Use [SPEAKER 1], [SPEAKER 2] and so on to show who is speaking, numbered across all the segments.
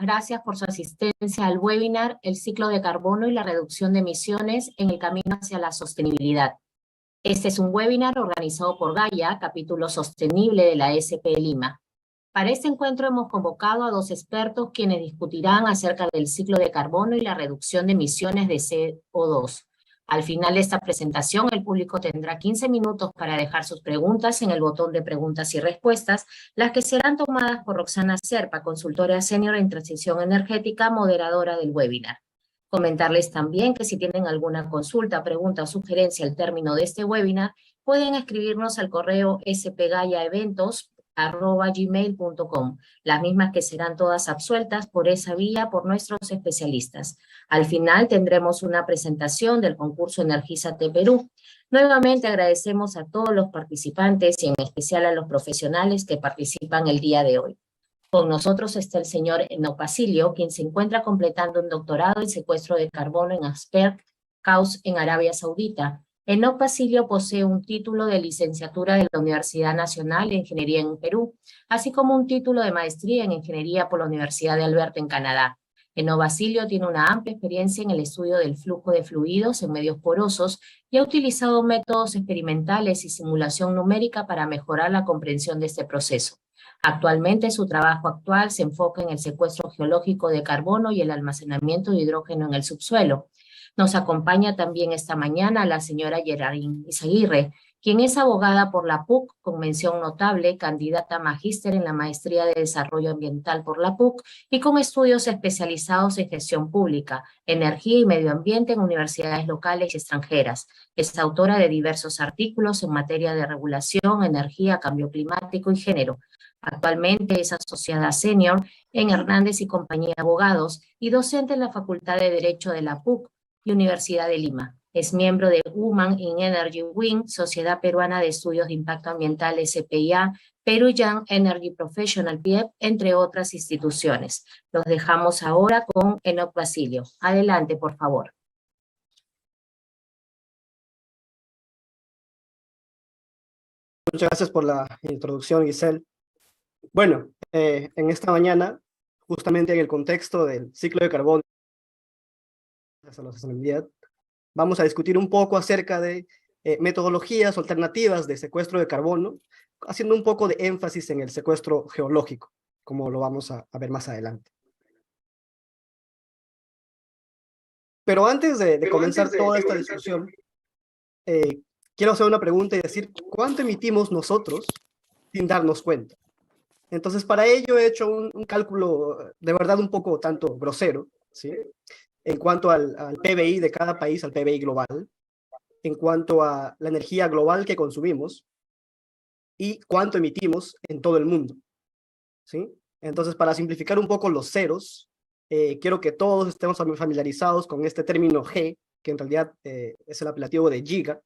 [SPEAKER 1] gracias por su asistencia al webinar El ciclo de carbono y la reducción de emisiones en el camino hacia la sostenibilidad. Este es un webinar organizado por Gaia, capítulo sostenible de la SP Lima. Para este encuentro hemos convocado a 2 expertos quienes discutirán acerca del ciclo de carbono y la reducción de emisiones de CO2. Al final de esta presentación, el público tendrá 15 minutos para dejar sus preguntas en el botón de preguntas y respuestas, las que serán tomadas por Roxana Serpa, consultora senior en transición energética, moderadora del webinar. Comentarles también que si tienen alguna consulta, pregunta o sugerencia al término de este webinar, pueden escribirnos al correo spgayaeventos@gmail.com, las mismas que serán todas absueltas por esa vía por nuestros especialistas. Al final tendremos una presentación del concurso Energízate Perú. Nuevamente agradecemos a todos los participantes y en especial a los profesionales que participan el día de hoy. Con nosotros está el señor Enoc Basilio, quien se encuentra completando un doctorado en secuestro de carbono en Asperg, Caus, en Arabia Saudita. Enoc Basilio posee un título de licenciatura de la Universidad Nacional de Ingeniería en Perú, así como un título de maestría en Ingeniería por la Universidad de Alberta en Canadá. Enoc Basilio tiene una amplia experiencia en el estudio del flujo de fluidos en medios porosos y ha utilizado métodos experimentales y simulación numérica para mejorar la comprensión de este proceso. Actualmente, su trabajo actual se enfoca en el secuestro geológico de carbono y el almacenamiento de hidrógeno en el subsuelo. Nos acompaña también esta mañana la señora Geraldine Izaguirre, quien es abogada por la PUC con mención notable, candidata a magíster en la Maestría de Desarrollo Ambiental por la PUC y con estudios especializados en gestión pública, energía y medio ambiente en universidades locales y extranjeras. Es autora de diversos artículos en materia de regulación, energía, cambio climático y género. Actualmente es asociada senior en Hernández y Compañía de Abogados y docente en la Facultad de Derecho de la PUC y Universidad de Lima. Es miembro de Women in Energy Wing, Sociedad Peruana de Estudios de Impacto Ambiental SPIA, Peru Young Energy Professional PIEP, entre otras instituciones. Los dejamos ahora con Enoc Basilio. Adelante, por favor.
[SPEAKER 2] Muchas gracias por la introducción, Giselle. Bueno, en esta mañana, justamente en el contexto del ciclo de carbono hacia la sostenibilidad, vamos a discutir un poco acerca de metodologías alternativas de secuestro de carbono, haciendo un poco de énfasis en el secuestro geológico, como lo vamos a ver más adelante. Pero antes de comenzar toda esta discusión, quiero hacer una pregunta y decir, ¿cuánto emitimos nosotros sin darnos cuenta? Entonces, para ello he hecho un cálculo de verdad un poco tanto grosero, ¿sí? En cuanto al PBI de cada país, al PBI global, en cuanto a la energía global que consumimos y cuánto emitimos en todo el mundo, ¿sí? Entonces, para simplificar un poco los ceros, quiero que todos estemos familiarizados con este término G, que en realidad es el apelativo de giga.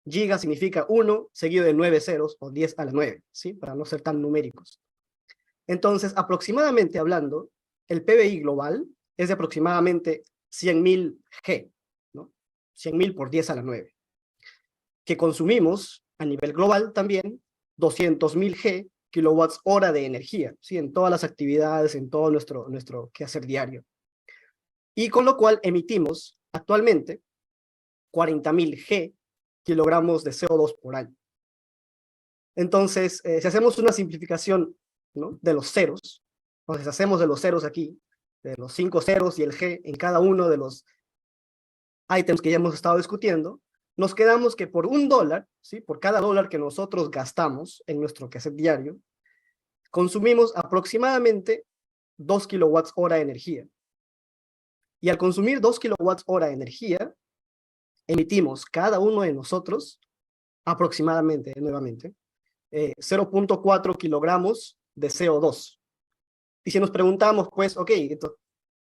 [SPEAKER 2] Giga significa 1 seguido de 9 ceros o 10 a la 9, ¿sí? Para no ser tan numéricos. Entonces, aproximadamente hablando, el PBI global es de aproximadamente 100.000 G, ¿no? 100.000 por 10 a la 9. Que consumimos a nivel global también 200.000 G, kilowatts hora de energía, ¿sí? En todas las actividades, en todo nuestro quehacer diario. Y con lo cual emitimos actualmente 40.000 G, kilogramos de CO2 por año. Entonces, si hacemos una simplificación, ¿no?, de los ceros, entonces hacemos de los ceros aquí, de los 5 ceros y el G en cada uno de los ítems que ya hemos estado discutiendo, nos quedamos que por $1, ¿sí?, por cada dólar que nosotros gastamos en nuestro quehacer diario, consumimos aproximadamente 2 kilowatts hora de energía. Y al consumir 2 kilowatts hora de energía, emitimos cada uno de nosotros aproximadamente, nuevamente, 0.4 kilogramos de CO2. Y si nos preguntamos, pues, ok,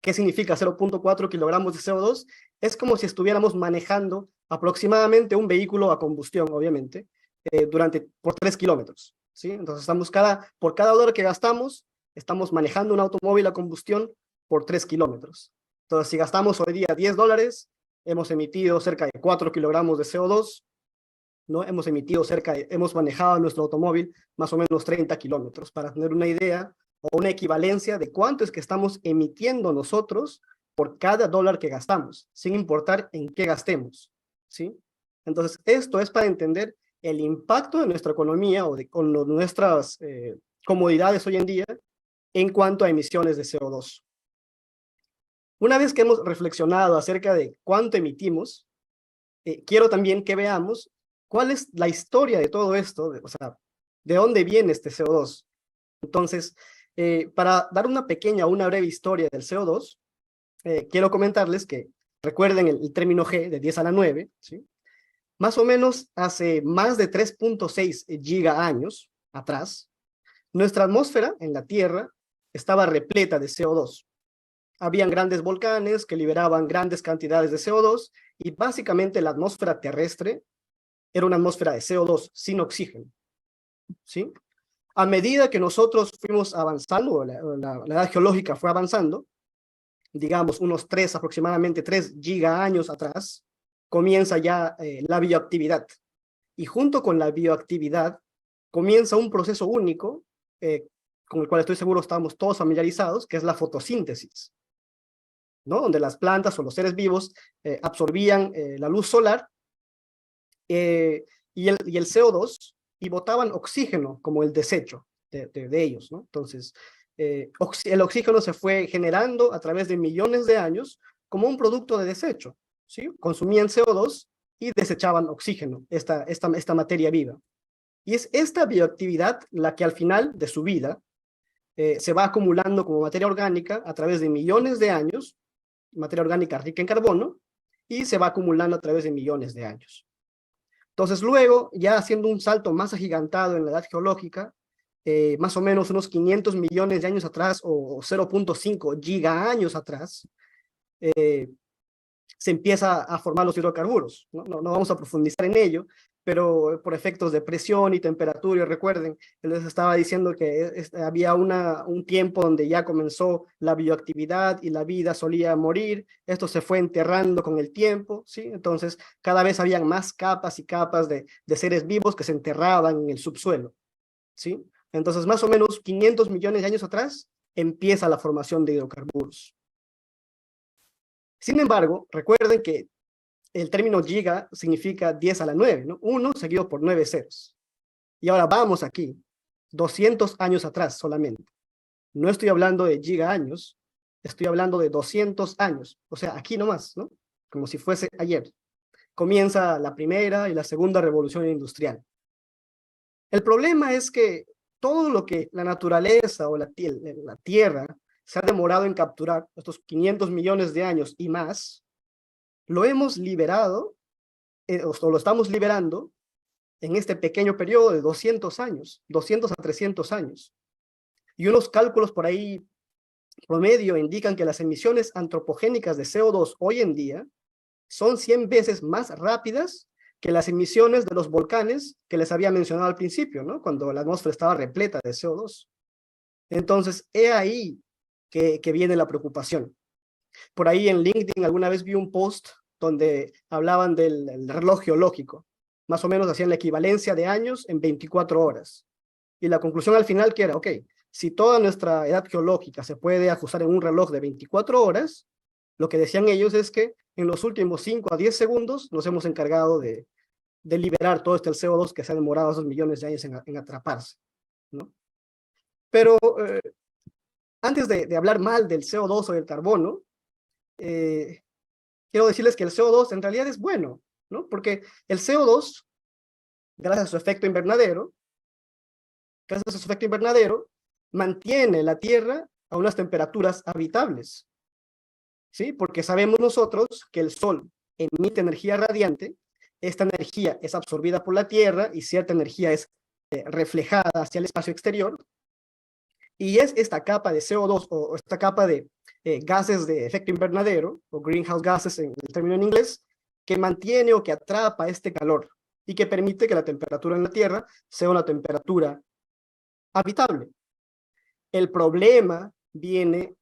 [SPEAKER 2] ¿qué significa 0.4 kilogramos de CO2? Es como si estuviéramos manejando aproximadamente un vehículo a combustión, obviamente, por 3 kilómetros, ¿sí? Entonces, por cada dólar que gastamos, estamos manejando un automóvil a combustión por 3 kilómetros. Entonces, si gastamos hoy día $10, hemos emitido cerca de 4 kilogramos de CO2, ¿no? Hemos manejado nuestro automóvil más o menos 30 kilómetros. Para tener una idea, o una equivalencia de cuánto es que estamos emitiendo nosotros por cada dólar que gastamos, sin importar en qué gastemos, ¿sí? Entonces, esto es para entender el impacto de nuestra economía o de con nuestras comodidades hoy en día en cuanto a emisiones de CO2. Una vez que hemos reflexionado acerca de cuánto emitimos, quiero también que veamos cuál es la historia de todo esto, o sea, de dónde viene este CO2. Entonces, para dar una pequeña o una breve historia del CO2, quiero comentarles que recuerden el término G de 10 a la 9, ¿sí? Más o menos hace más de 3.6 gigaaños atrás, nuestra atmósfera en la Tierra estaba repleta de CO2. Habían grandes volcanes que liberaban grandes cantidades de CO2 y básicamente la atmósfera terrestre era una atmósfera de CO2 sin oxígeno, ¿sí? A medida que nosotros fuimos avanzando, la edad geológica fue avanzando, digamos aproximadamente 3 gigaaños atrás, comienza ya la bioactividad. Y junto con la bioactividad comienza un proceso único, con el cual estoy seguro estamos todos familiarizados, que es la fotosíntesis, ¿no? Donde las plantas o los seres vivos absorbían la luz solar y el CO2 y botaban oxígeno como el desecho de ellos, ¿no? Entonces, el oxígeno se fue generando a través de millones de años como un producto de desecho, ¿sí? Consumían CO2 y desechaban oxígeno, esta materia viva. Y es esta bioactividad la que al final de su vida se va acumulando como materia orgánica a través de millones de años, materia orgánica rica en carbono, y se va acumulando a través de millones de años. Entonces luego, ya haciendo un salto más agigantado en la edad geológica, más o menos unos 500 millones de años atrás o 0.5 gigaaños atrás, se empieza a formar los hidrocarburos. No vamos a profundizar en ello, pero por efectos de presión y temperatura, y recuerden, les estaba diciendo que había un tiempo donde ya comenzó la bioactividad y la vida solía morir, esto se fue enterrando con el tiempo, ¿sí? Entonces cada vez habían más capas y capas de seres vivos que se enterraban en el subsuelo, ¿sí? Entonces más o menos 500 millones de años atrás empieza la formación de hidrocarburos. Sin embargo, recuerden que el término giga significa 10 a la 9, ¿no? 1 seguido por 9 ceros. Y ahora vamos aquí, 200 años atrás solamente. No estoy hablando de gigaaños, estoy hablando de 200 años. O sea, aquí nomás, ¿no? Como si fuese ayer. Comienza la primera y la segunda revolución industrial. El problema es que todo lo que la naturaleza o la Tierra se ha demorado en capturar, estos 500 millones de años y más, lo hemos liberado, o lo estamos liberando en este pequeño periodo de 200 años, 200 a 300 años. Y unos cálculos por ahí promedio indican que las emisiones antropogénicas de CO2 hoy en día son 100 veces más rápidas que las emisiones de los volcanes que les había mencionado al principio, ¿no? Cuando la atmósfera estaba repleta de CO2. Entonces, he ahí que viene la preocupación. Por ahí en LinkedIn alguna vez vi un post donde hablaban del reloj geológico. Más o menos hacían la equivalencia de años en 24 horas. Y la conclusión al final que era, ok, si toda nuestra edad geológica se puede ajustar en un reloj de 24 horas, lo que decían ellos es que en los últimos 5 a 10 segundos nos hemos encargado de liberar todo este CO2 que se ha demorado esos millones de años en atraparse, ¿no? Pero antes de hablar mal del CO2 o del carbono, quiero decirles que el CO2 en realidad es bueno, ¿no? Porque el CO2, gracias a su efecto invernadero, mantiene la Tierra a unas temperaturas habitables, ¿sí? Porque sabemos nosotros que el Sol emite energía radiante, esta energía es absorbida por la Tierra y cierta energía es reflejada hacia el espacio exterior, y es esta capa de CO2 o esta capa de gases de efecto invernadero, o greenhouse gases en el término en inglés, que mantiene o que atrapa este calor y que permite que la temperatura en la Tierra sea una temperatura habitable. El problema viene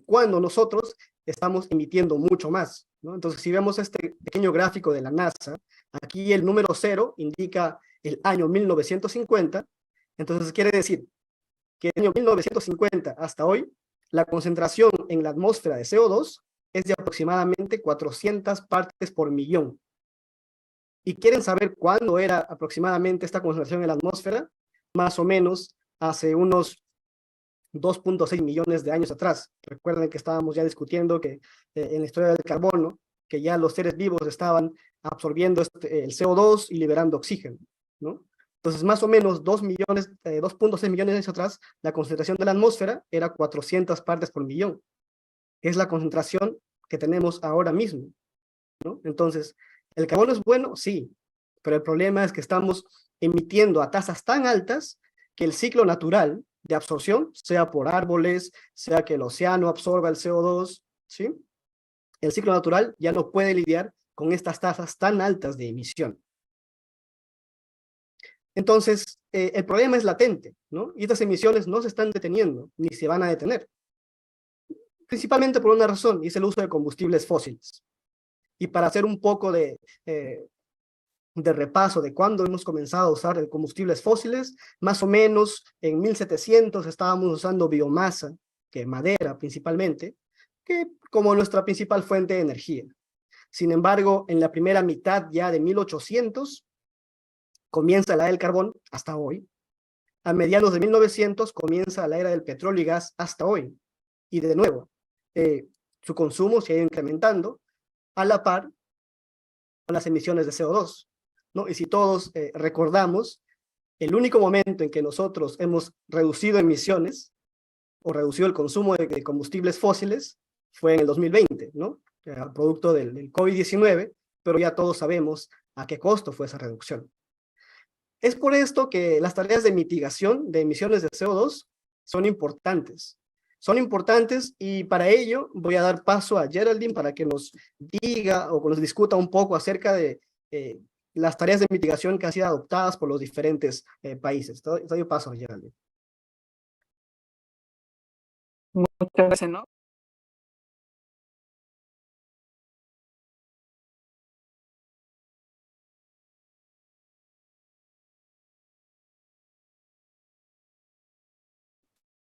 [SPEAKER 2] cuando nosotros estamos emitiendo mucho más, ¿no? Entonces, si vemos este pequeño gráfico de la NASA, aquí el número 0 indica el año 1950, entonces quiere decir que del año 1950 hasta hoy, la concentración en la atmósfera de CO2 es de aproximadamente 400 partes por millón. ¿Y quieren saber cuándo era aproximadamente esta concentración en la atmósfera? Más o menos hace unos 2.6 millones de años atrás. Recuerden que estábamos ya discutiendo que en la historia del carbono, que ya los seres vivos estaban absorbiendo el CO2 y liberando oxígeno, ¿no? Entonces, más o menos 2.6 millones de años atrás, la concentración de la atmósfera era 400 partes por millón. Es la concentración que tenemos ahora mismo, ¿no? Entonces, ¿el carbono es bueno? Sí, pero el problema es que estamos emitiendo a tasas tan altas que el ciclo natural de absorción, sea por árboles, sea que el océano absorba el CO2, ¿sí? El ciclo natural ya no puede lidiar con estas tasas tan altas de emisión. Entonces, el problema es latente, ¿no? Y estas emisiones no se están deteniendo, ni se van a detener. Principalmente por una razón, y es el uso de combustibles fósiles. Y para hacer un poco de repaso de cuándo hemos comenzado a usar combustibles fósiles, más o menos en 1700 estábamos usando biomasa, que madera principalmente, que como nuestra principal fuente de energía. Sin embargo, en la primera mitad ya de 1800, comienza la era del carbón hasta hoy. A mediados de 1900 comienza la era del petróleo y gas hasta hoy. Y de nuevo, su consumo se ha ido incrementando a la par con las emisiones de CO2, ¿no? Y si todos recordamos, el único momento en que nosotros hemos reducido emisiones o reducido el consumo de combustibles fósiles fue en el 2020, ¿no? Producto del COVID-19, pero ya todos sabemos a qué costo fue esa reducción. Es por esto que las tareas de mitigación de emisiones de CO2 son importantes. Son importantes y para ello voy a dar paso a Geraldine para que nos diga o nos discuta un poco acerca de las tareas de mitigación que han sido adoptadas por los diferentes países. Doy paso a Geraldine.
[SPEAKER 3] Muchas gracias, ¿no?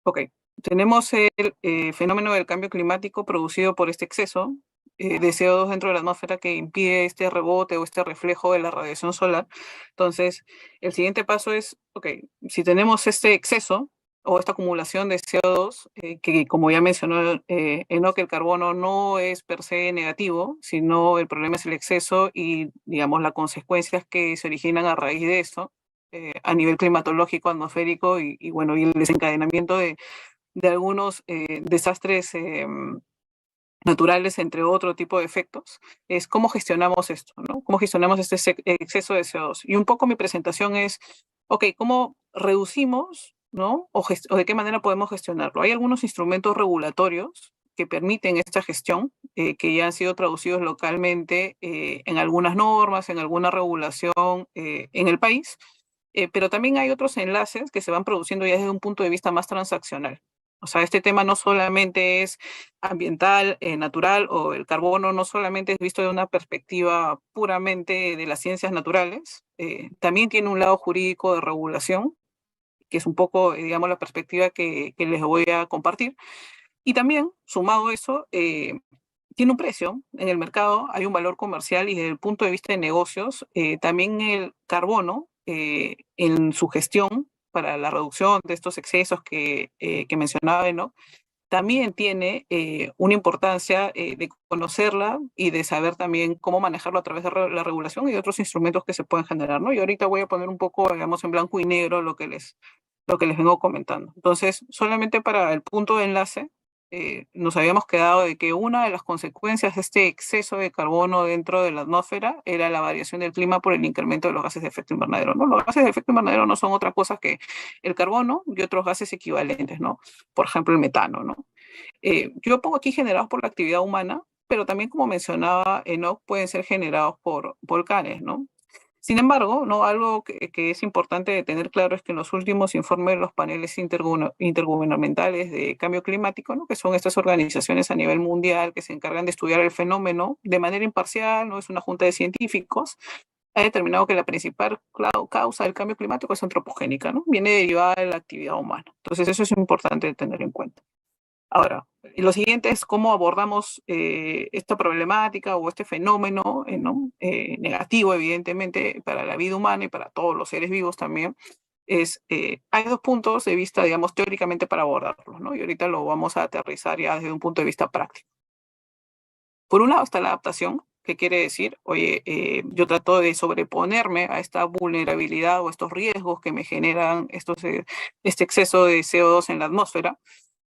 [SPEAKER 3] Ok, tenemos el fenómeno del cambio climático producido por este exceso de CO2 dentro de la atmósfera que impide este rebote o este reflejo de la radiación solar. Entonces, el siguiente paso es, ok, si tenemos este exceso o esta acumulación de CO2, que como ya mencionó Enoch, el carbono no es per se negativo, sino el problema es el exceso y, digamos, las consecuencias que se originan a raíz de eso, a nivel climatológico, atmosférico y bueno, y el desencadenamiento de algunos desastres naturales, entre otro tipo de efectos, es cómo gestionamos esto, ¿no? Cómo gestionamos este exceso de CO2. Y un poco mi presentación es, ok, ¿cómo reducimos, ¿no? O de qué manera podemos gestionarlo. Hay algunos instrumentos regulatorios que permiten esta gestión, que ya han sido traducidos localmente en algunas normas, en alguna regulación en el país, pero también hay otros enlaces que se van produciendo ya desde un punto de vista más transaccional. O sea, este tema no solamente es ambiental, natural, o el carbono no solamente es visto de una perspectiva puramente de las ciencias naturales, también tiene un lado jurídico de regulación, que es un poco, digamos, la perspectiva que les voy a compartir. Y también, sumado a eso, tiene un precio en el mercado, hay un valor comercial y desde el punto de vista de negocios, también el carbono en su gestión para la reducción de estos excesos que mencionaba, ¿no? También tiene una importancia de conocerla y de saber también cómo manejarlo a través de la regulación y de otros instrumentos que se pueden generar, ¿no? Y ahorita voy a poner un poco, digamos, en blanco y negro lo que les vengo comentando. Entonces, solamente para el punto de enlace, nos habíamos quedado de que una de las consecuencias de este exceso de carbono dentro de la atmósfera era la variación del clima por el incremento de los gases de efecto invernadero, ¿no? Los gases de efecto invernadero no son otra cosa que el carbono y otros gases equivalentes, ¿no? Por ejemplo, el metano, ¿no? Yo pongo aquí generados por la actividad humana, pero también, como mencionaba Enoch, pueden ser generados por volcanes, ¿no? Sin embargo, ¿no? Algo que es importante tener claro es que en los últimos informes de los paneles intergubernamentales de cambio climático, ¿no? Que son estas organizaciones a nivel mundial que se encargan de estudiar el fenómeno de manera imparcial, no es una junta de científicos, ha determinado que la principal causa del cambio climático es antropogénica, ¿no? Viene derivada de la actividad humana. Entonces, eso es importante tener en cuenta. Ahora, lo siguiente es cómo abordamos esta problemática o este fenómeno ¿no? Negativo, evidentemente, para la vida humana y para todos los seres vivos también. Hay dos puntos de vista, digamos, teóricamente para abordarlos, ¿no? Y ahorita lo vamos a aterrizar ya desde un punto de vista práctico. Por un lado está la adaptación, que quiere decir, oye, yo trato de sobreponerme a esta vulnerabilidad o estos riesgos que me generan este exceso de CO2 en la atmósfera.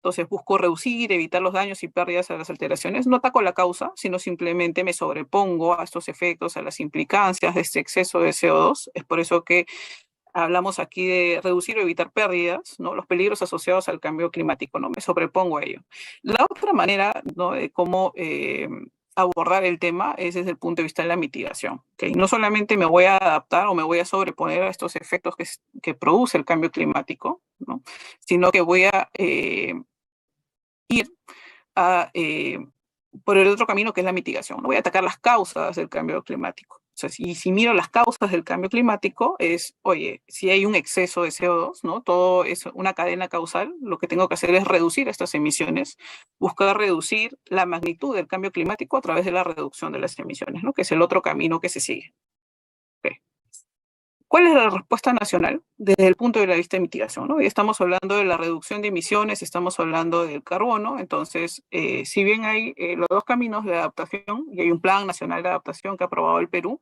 [SPEAKER 3] Entonces busco reducir, evitar los daños y pérdidas a las alteraciones. No ataco la causa, sino simplemente me sobrepongo a estos efectos, a las implicancias de este exceso de CO2. Es por eso que hablamos aquí de reducir o evitar pérdidas, ¿no? Los peligros asociados al cambio climático, ¿no? Me sobrepongo a ello. La otra manera, ¿no? de cómo abordar el tema es desde el punto de vista de la mitigación. ¿Okay? No solamente me voy a adaptar o me voy a sobreponer a estos efectos que produce el cambio climático, ¿no? Sino que voy a ir por el otro camino que es la mitigación. No voy a atacar las causas del cambio climático. O sea, si miro las causas del cambio climático es, oye, si hay un exceso de CO2, ¿no? Todo es una cadena causal, lo que tengo que hacer es reducir estas emisiones, buscar reducir la magnitud del cambio climático a través de la reducción de las emisiones, ¿no? Que es el otro camino que se sigue. Okay. ¿Cuál es la respuesta nacional desde el punto de vista de mitigación? ¿No? Hoy estamos hablando de la reducción de emisiones, estamos hablando del carbono, entonces, si bien hay los dos caminos de adaptación, y hay un plan nacional de adaptación que ha aprobado el Perú,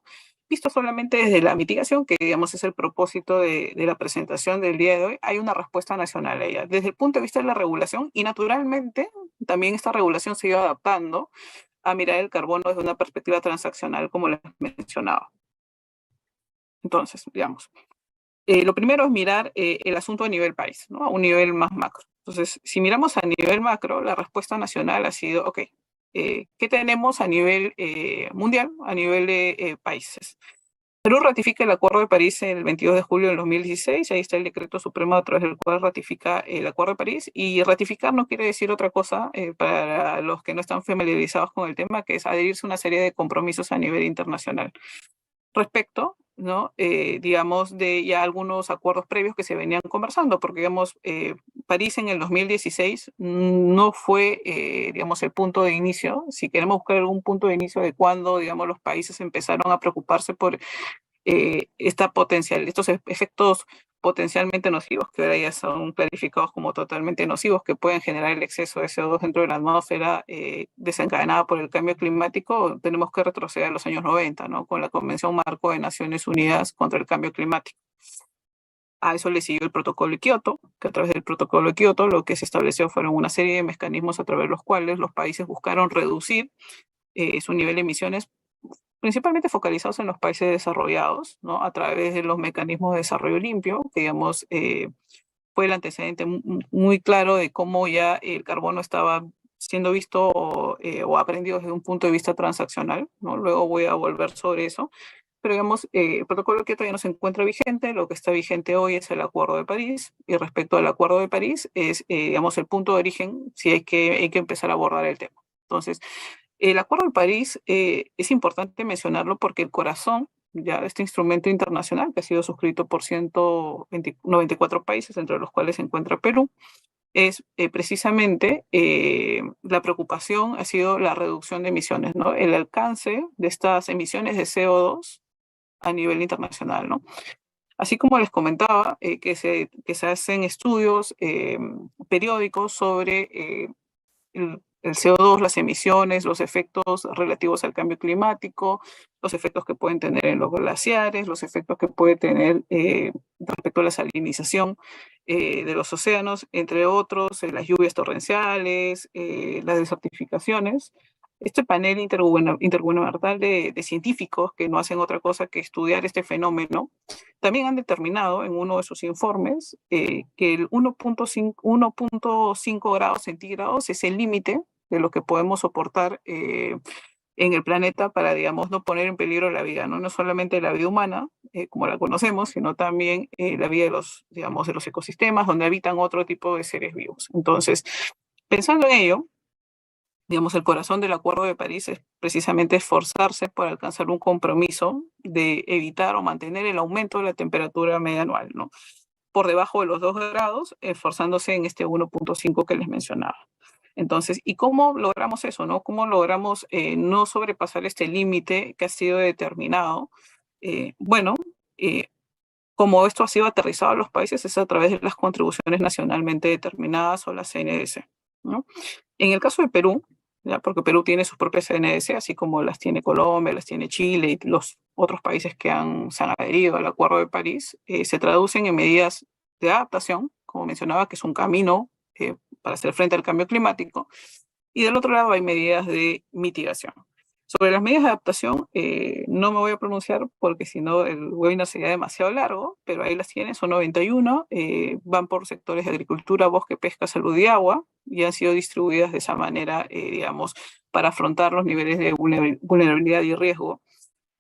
[SPEAKER 3] visto solamente desde la mitigación, que digamos es el propósito de la presentación del día de hoy, hay una respuesta nacional a ella. Desde el punto de vista de la regulación, y naturalmente, también esta regulación se ha ido adaptando a mirar el carbono desde una perspectiva transaccional, como les mencionaba. Entonces, digamos, lo primero es mirar el asunto a nivel país, ¿no? A un nivel más macro. Entonces, si miramos a nivel macro, la respuesta nacional ha sido, ok, ¿qué tenemos a nivel mundial, a nivel de países? Perú ratifica el Acuerdo de París el 22 de julio del 2016, ahí está el decreto supremo a través del cual ratifica el Acuerdo de París, y ratificar no quiere decir otra cosa para los que no están familiarizados con el tema, que es adherirse a una serie de compromisos a nivel internacional. Respecto, ¿no? Digamos, de ya algunos acuerdos previos que se venían conversando, porque, digamos, París en el 2016 no fue, digamos, el punto de inicio. Si queremos buscar algún punto de inicio de cuando, digamos, los países empezaron a preocuparse por estos efectos potencialmente nocivos, que ahora ya son clarificados como totalmente nocivos, que pueden generar el exceso de CO2 dentro de la atmósfera desencadenada por el cambio climático, tenemos que retroceder a los años 90, ¿no? Con la Convención Marco de Naciones Unidas contra el Cambio Climático. A eso le siguió el Protocolo de Kioto, que a través del Protocolo de Kioto lo que se estableció fueron una serie de mecanismos a través de los cuales los países buscaron reducir su nivel de emisiones, principalmente focalizados en los países desarrollados, ¿no? A través de los mecanismos de desarrollo limpio, que digamos, fue el antecedente muy claro de cómo ya el carbono estaba siendo visto o aprendido desde un punto de vista transaccional, ¿no? Luego voy a volver sobre eso. Pero digamos, el protocolo de Kioto ya no se encuentra vigente, lo que está vigente hoy es el Acuerdo de París, y respecto al Acuerdo de París es, digamos, el punto de origen si hay que empezar a abordar el tema. Entonces, el Acuerdo de París es importante mencionarlo porque el corazón ya de este instrumento internacional, que ha sido suscrito por 194 países, entre los cuales se encuentra Perú, es precisamente la preocupación ha sido la reducción de emisiones, ¿no? El alcance de estas emisiones de CO2 a nivel internacional, ¿no? Así como les comentaba, que se hacen estudios periódicos sobre el CO2, las emisiones, los efectos relativos al cambio climático, los efectos que pueden tener en los glaciares, los efectos que puede tener respecto a la salinización de los océanos, entre otros, las lluvias torrenciales, las desertificaciones. Este panel intergubernamental de científicos que no hacen otra cosa que estudiar este fenómeno, también han determinado en uno de sus informes que el 1.5 grados centígrados es el límite de lo que podemos soportar en el planeta para, digamos, no poner en peligro la vida, ¿no? No solamente la vida humana, como la conocemos, sino también la vida de los, digamos, de los ecosistemas donde habitan otro tipo de seres vivos. Entonces, pensando en ello, digamos, el corazón del Acuerdo de París es precisamente esforzarse por alcanzar un compromiso de evitar o mantener el aumento de la temperatura media anual, ¿no? Por debajo de los 2 grados, esforzándose en este 1.5 que les mencionaba. Entonces, ¿y cómo logramos eso, no? ¿Cómo logramos no sobrepasar este límite que ha sido determinado? Bueno, como esto ha sido aterrizado a los países es a través de las contribuciones nacionalmente determinadas o las CNDC, ¿no? En el caso de Perú, ¿ya? Porque Perú tiene sus propias CNDC, así como las tiene Colombia, las tiene Chile y los otros países que se han adherido al Acuerdo de París, se traducen en medidas de adaptación, como mencionaba, que es un camino para hacer frente al cambio climático, y del otro lado hay medidas de mitigación. Sobre las medidas de adaptación, no me voy a pronunciar porque si no el webinar sería demasiado largo, pero ahí las tienen, son 91, van por sectores de agricultura, bosque, pesca, salud y agua, y han sido distribuidas de esa manera, digamos, para afrontar los niveles de vulnerabilidad y riesgo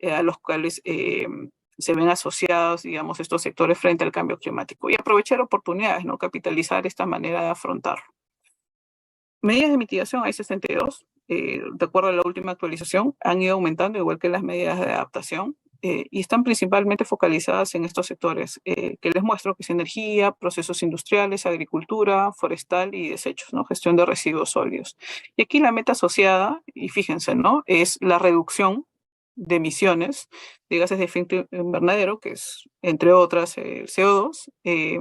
[SPEAKER 3] a los cuales se ven asociados, digamos, estos sectores frente al cambio climático. Y aprovechar oportunidades, ¿no? Capitalizar esta manera de afrontarlo. Medidas de mitigación hay 62, de acuerdo a la última actualización, han ido aumentando, igual que las medidas de adaptación, y están principalmente focalizadas en estos sectores que les muestro, que es energía, procesos industriales, agricultura, forestal y desechos, ¿no? Gestión de residuos sólidos. Y aquí la meta asociada, y fíjense, ¿no? Es la reducción de emisiones de gases de efecto invernadero, que es, entre otras, el CO2.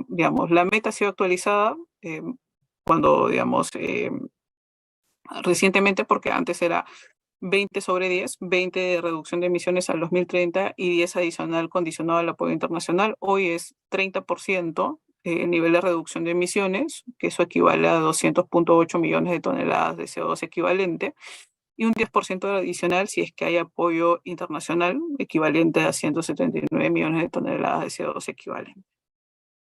[SPEAKER 3] Digamos, la meta ha sido actualizada cuando, digamos, recientemente, porque antes era 20/10, 20 de reducción de emisiones al 2030 y 10 adicional condicionado al apoyo internacional. Hoy es 30% el nivel de reducción de emisiones, que eso equivale a 200.8 millones de toneladas de CO2 equivalente, y un 10% adicional si es que hay apoyo internacional equivalente a 179 millones de toneladas de CO2 equivalente.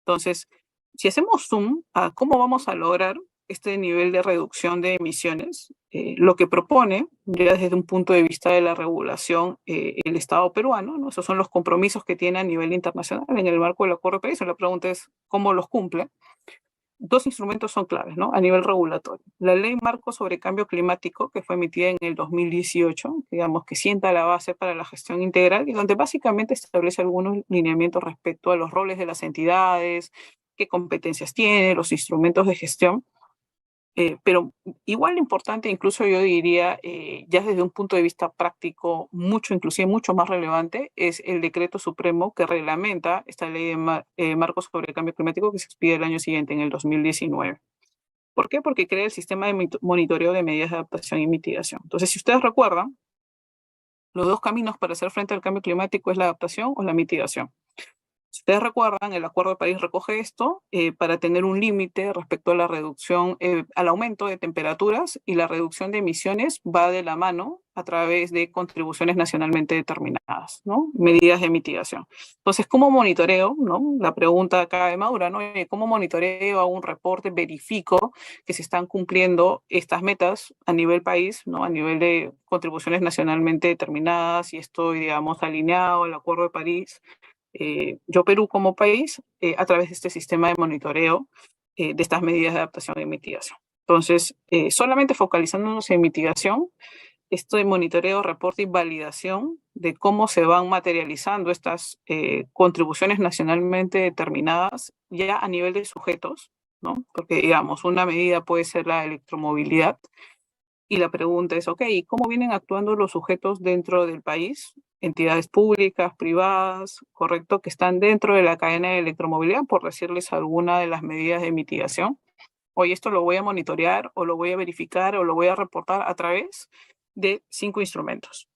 [SPEAKER 3] Entonces, si hacemos zoom a cómo vamos a lograr este nivel de reducción de emisiones, lo que propone, ya desde un punto de vista de la regulación, el Estado peruano, ¿no? Esos son los compromisos que tiene a nivel internacional en el marco del Acuerdo de París. La pregunta es cómo los cumple. Dos instrumentos son claves, ¿no? A nivel regulatorio. La Ley Marco sobre Cambio Climático, que fue emitida en el 2018, digamos que sienta la base para la gestión integral y donde básicamente establece algunos lineamientos respecto a los roles de las entidades, qué competencias tiene, los instrumentos de gestión. Pero igual importante, incluso yo diría, ya desde un punto de vista práctico, inclusive mucho más relevante, es el decreto supremo que reglamenta esta ley de marcos sobre el cambio climático que se expide el año siguiente, en el 2019. ¿Por qué? Porque crea el sistema de monitoreo de medidas de adaptación y mitigación. Entonces, si ustedes recuerdan, los dos caminos para hacer frente al cambio climático es la adaptación o la mitigación. Si ustedes recuerdan, el Acuerdo de París recoge esto para tener un límite respecto a la reducción, al aumento de temperaturas, y la reducción de emisiones va de la mano a través de contribuciones nacionalmente determinadas, ¿no? Medidas de mitigación. Entonces, ¿cómo monitoreo, no? La pregunta acá de Maura, ¿no? ¿Cómo monitoreo, hago un reporte, verifico que se están cumpliendo estas metas a nivel país, ¿no? A nivel de contribuciones nacionalmente determinadas, y estoy, digamos, alineado al Acuerdo de París? Yo, Perú, como país, a través de este sistema de monitoreo de estas medidas de adaptación y mitigación. Entonces, solamente focalizándonos en mitigación, esto de monitoreo, reporte y validación de cómo se van materializando estas contribuciones nacionalmente determinadas ya a nivel de sujetos, ¿no? Porque, digamos, una medida puede ser la electromovilidad, y la pregunta es, ok, ¿cómo vienen actuando los sujetos dentro del país? Entidades públicas, privadas, correcto, que están dentro de la cadena de electromovilidad, por decirles alguna de las medidas de mitigación. Hoy esto lo voy a monitorear, o lo voy a verificar, o lo voy a reportar a través de 5 instrumentos.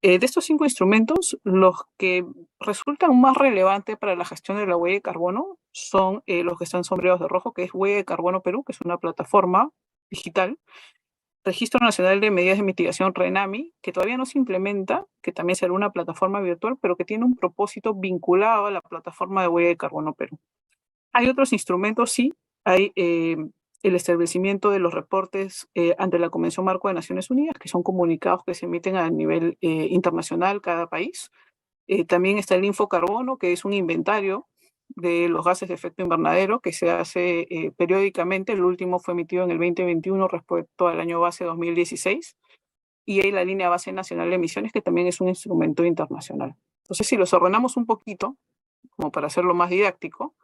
[SPEAKER 3] De estos 5 instrumentos, los que resultan más relevantes para la gestión de la huella de carbono son los que están sombreados de rojo, que es Huella de Carbono Perú, que es una plataforma digital. Registro Nacional de Medidas de Mitigación, RENAMI, que todavía no se implementa, que también será una plataforma virtual, pero que tiene un propósito vinculado a la plataforma de Huella de Carbono Perú. Hay otros instrumentos, sí. Hay el establecimiento de los reportes ante la Convención Marco de Naciones Unidas, que son comunicados que se emiten a nivel internacional cada país. También está el Infocarbono, que es un inventario de los gases de efecto invernadero que se hace periódicamente. El último fue emitido en el 2021 respecto al año base 2016. Y hay la línea base nacional de emisiones, que también es un instrumento internacional. Entonces, si los ordenamos un poquito, como para hacerlo más didáctico,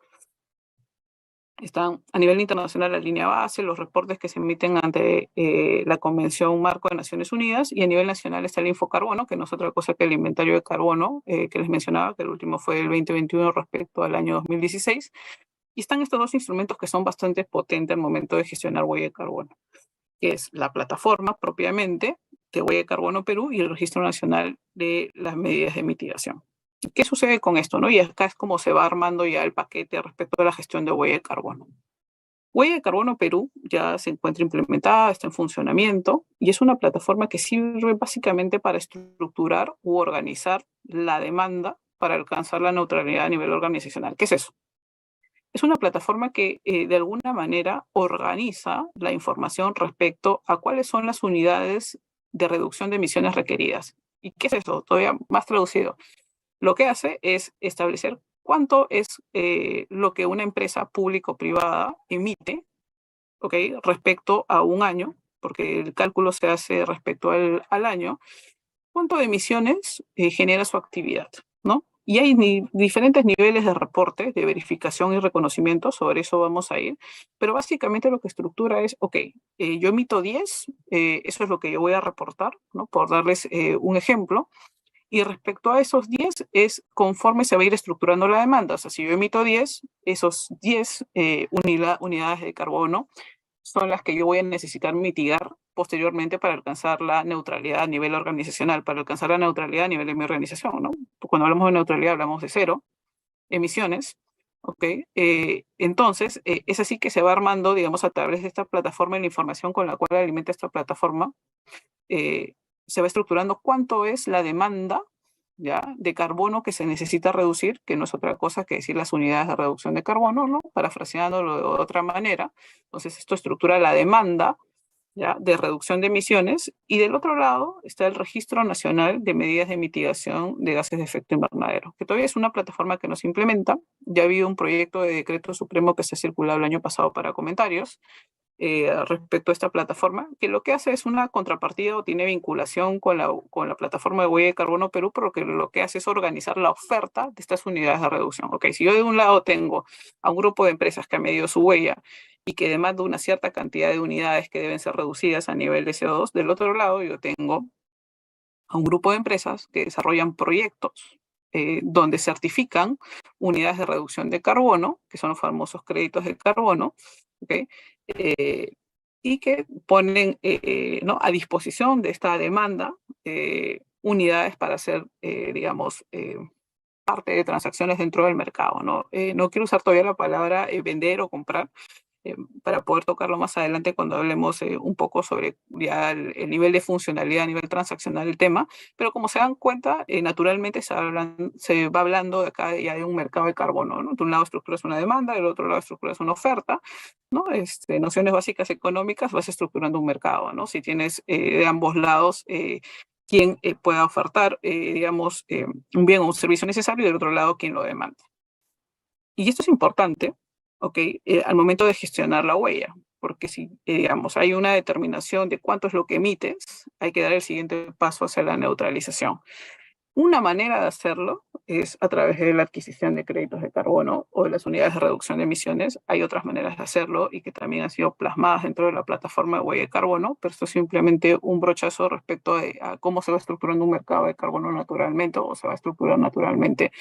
[SPEAKER 3] están a nivel internacional la línea base, los reportes que se emiten ante la Convención Marco de Naciones Unidas, y a nivel nacional está el Infocarbono, que no es otra cosa que el inventario de carbono que les mencionaba, que el último fue el 2021 respecto al año 2016. Y están estos dos instrumentos que son bastante potentes al momento de gestionar huella de carbono, que es la plataforma propiamente de huella de carbono Perú y el Registro Nacional de las Medidas de Mitigación. ¿Qué sucede con esto, no? Y acá es como se va armando ya el paquete respecto a la gestión de huella de carbono. Huella de carbono Perú ya se encuentra implementada, está en funcionamiento, y es una plataforma que sirve básicamente para estructurar u organizar la demanda para alcanzar la neutralidad a nivel organizacional. ¿Qué es eso? Es una plataforma que de alguna manera organiza la información respecto a cuáles son las unidades de reducción de emisiones requeridas. ¿Y qué es eso? Todavía más traducido. Lo que hace es establecer cuánto es lo que una empresa público-privada emite, ¿okay?, respecto a un año, porque el cálculo se hace respecto al año, cuánto de emisiones genera su actividad, ¿no? Y hay diferentes niveles de reporte, de verificación y reconocimiento, sobre eso vamos a ir, pero básicamente lo que estructura es, ok, yo emito 10, eso es lo que yo voy a reportar, ¿no?, por darles un ejemplo, y respecto a esos 10 es conforme se va a ir estructurando la demanda. O sea, si yo emito 10, esos 10 unidades de carbono son las que yo voy a necesitar mitigar posteriormente para alcanzar la neutralidad a nivel organizacional, para alcanzar la neutralidad a nivel de mi organización, ¿no? Cuando hablamos de neutralidad hablamos de 0 emisiones, ¿ok? Entonces, es así que se va armando, digamos, a través de esta plataforma y la información con la cual alimenta esta plataforma, se va estructurando cuánto es la demanda, ¿ya?, de carbono que se necesita reducir, que no es otra cosa que decir las unidades de reducción de carbono, ¿no?, parafraseándolo de otra manera. Entonces, esto estructura la demanda, ¿ya?, de reducción de emisiones, y del otro lado está el Registro Nacional de Medidas de Mitigación de Gases de Efecto Invernadero, que todavía es una plataforma que no se implementa. Ya ha habido un proyecto de decreto supremo que se ha circulado el año pasado para comentarios respecto a esta plataforma, que lo que hace es una contrapartida o tiene vinculación con la plataforma de huella de carbono Perú, porque lo que hace es organizar la oferta de estas unidades de reducción. Okay, si yo de un lado tengo a un grupo de empresas que ha medido su huella y que demanda una cierta cantidad de unidades que deben ser reducidas a nivel de CO2, del otro lado yo tengo a un grupo de empresas que desarrollan proyectos donde certifican unidades de reducción de carbono, que son los famosos créditos de carbono, ¿okay?, y que ponen ¿no?, a disposición de esta demanda unidades para hacer, digamos, parte de transacciones dentro del mercado, ¿no? No quiero usar todavía la palabra vender o comprar, para poder tocarlo más adelante cuando hablemos un poco sobre ya el nivel de funcionalidad a nivel transaccional del tema, pero como se dan cuenta, naturalmente se va hablando de acá ya de un mercado de carbono, ¿no? De un lado estructuras una demanda, del otro lado estructuras una oferta, ¿no? Nociones básicas económicas, vas estructurando un mercado, ¿no? Si tienes de ambos lados quien pueda ofertar, digamos, un bien o un servicio necesario, y del otro lado quien lo demanda. Y esto es importante, ¿ok?, al momento de gestionar la huella, porque si, digamos, hay una determinación de cuánto es lo que emites, hay que dar el siguiente paso hacia la neutralización. Una manera de hacerlo es a través de la adquisición de créditos de carbono o de las unidades de reducción de emisiones. Hay otras maneras de hacerlo y que también han sido plasmadas dentro de la plataforma de huella de carbono, pero esto es simplemente un brochazo respecto a cómo se va estructurando un mercado de carbono naturalmente o se va a estructurar naturalmente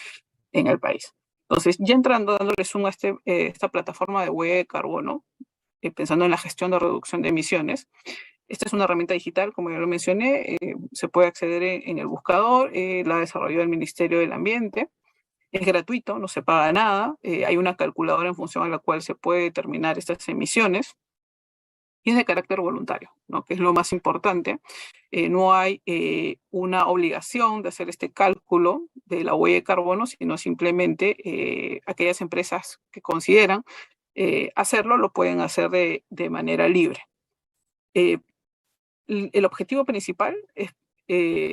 [SPEAKER 3] en el país. Entonces, ya entrando, dándole zoom a esta plataforma de huella de carbono, pensando en la gestión de reducción de emisiones, esta es una herramienta digital, como ya lo mencioné, se puede acceder en el buscador, la desarrolló el Ministerio del Ambiente, es gratuito, no se paga nada, hay una calculadora en función a la cual se puede determinar estas emisiones, y es de carácter voluntario, ¿no?, que es lo más importante. No hay una obligación de hacer este cálculo de la huella de carbono, sino simplemente aquellas empresas que consideran hacerlo, lo pueden hacer de manera libre. El objetivo principal es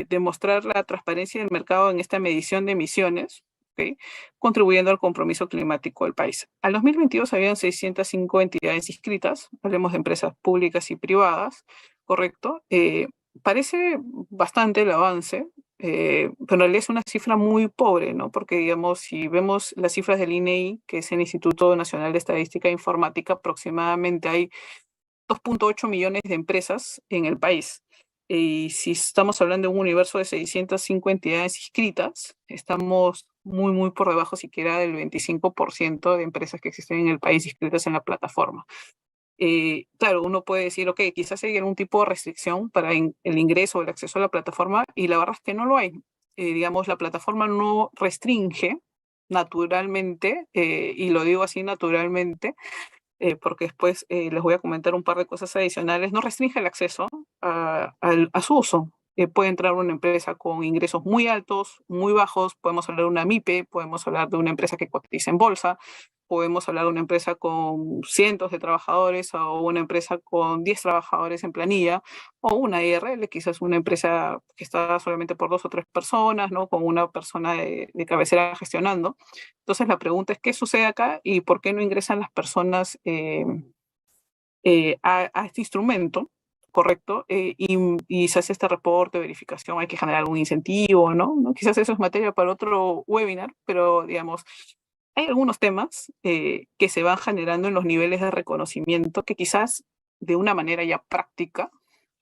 [SPEAKER 3] demostrar la transparencia del mercado en esta medición de emisiones, ¿ok? Contribuyendo al compromiso climático del país. Al 2022 habían 605 entidades inscritas, hablemos de empresas públicas y privadas, ¿correcto? Parece bastante el avance, pero en realidad es una cifra muy pobre, ¿no? Porque, digamos, si vemos las cifras del INEI, que es el Instituto Nacional de Estadística e Informática, aproximadamente hay 2.8 millones de empresas en el país. Y si estamos hablando de un universo de 605 entidades inscritas, estamos muy por debajo siquiera del 25% de empresas que existen en el país inscritas en la plataforma. Claro, uno puede decir, ok, quizás hay algún tipo de restricción para el ingreso o el acceso a la plataforma, y la verdad es que no lo hay. Digamos, la plataforma no restringe naturalmente, y lo digo así naturalmente, porque después les voy a comentar un par de cosas adicionales, no restringe el acceso a su uso. Puede entrar una empresa con ingresos muy altos, muy bajos, podemos hablar de una MIPE, podemos hablar de una empresa que cotiza en bolsa, podemos hablar de una empresa con cientos de trabajadores o una empresa con 10 trabajadores en planilla, o una IRL, quizás una empresa que está solamente por 2 o 3 personas, ¿no? Con una persona de cabecera gestionando. Entonces la pregunta es, ¿qué sucede acá y por qué no ingresan las personas a este instrumento? ¿Correcto? Y se hace este reporte, verificación, hay que generar algún incentivo, ¿no? Quizás eso es materia para otro webinar, pero digamos, hay algunos temas que se van generando en los niveles de reconocimiento que quizás de una manera ya práctica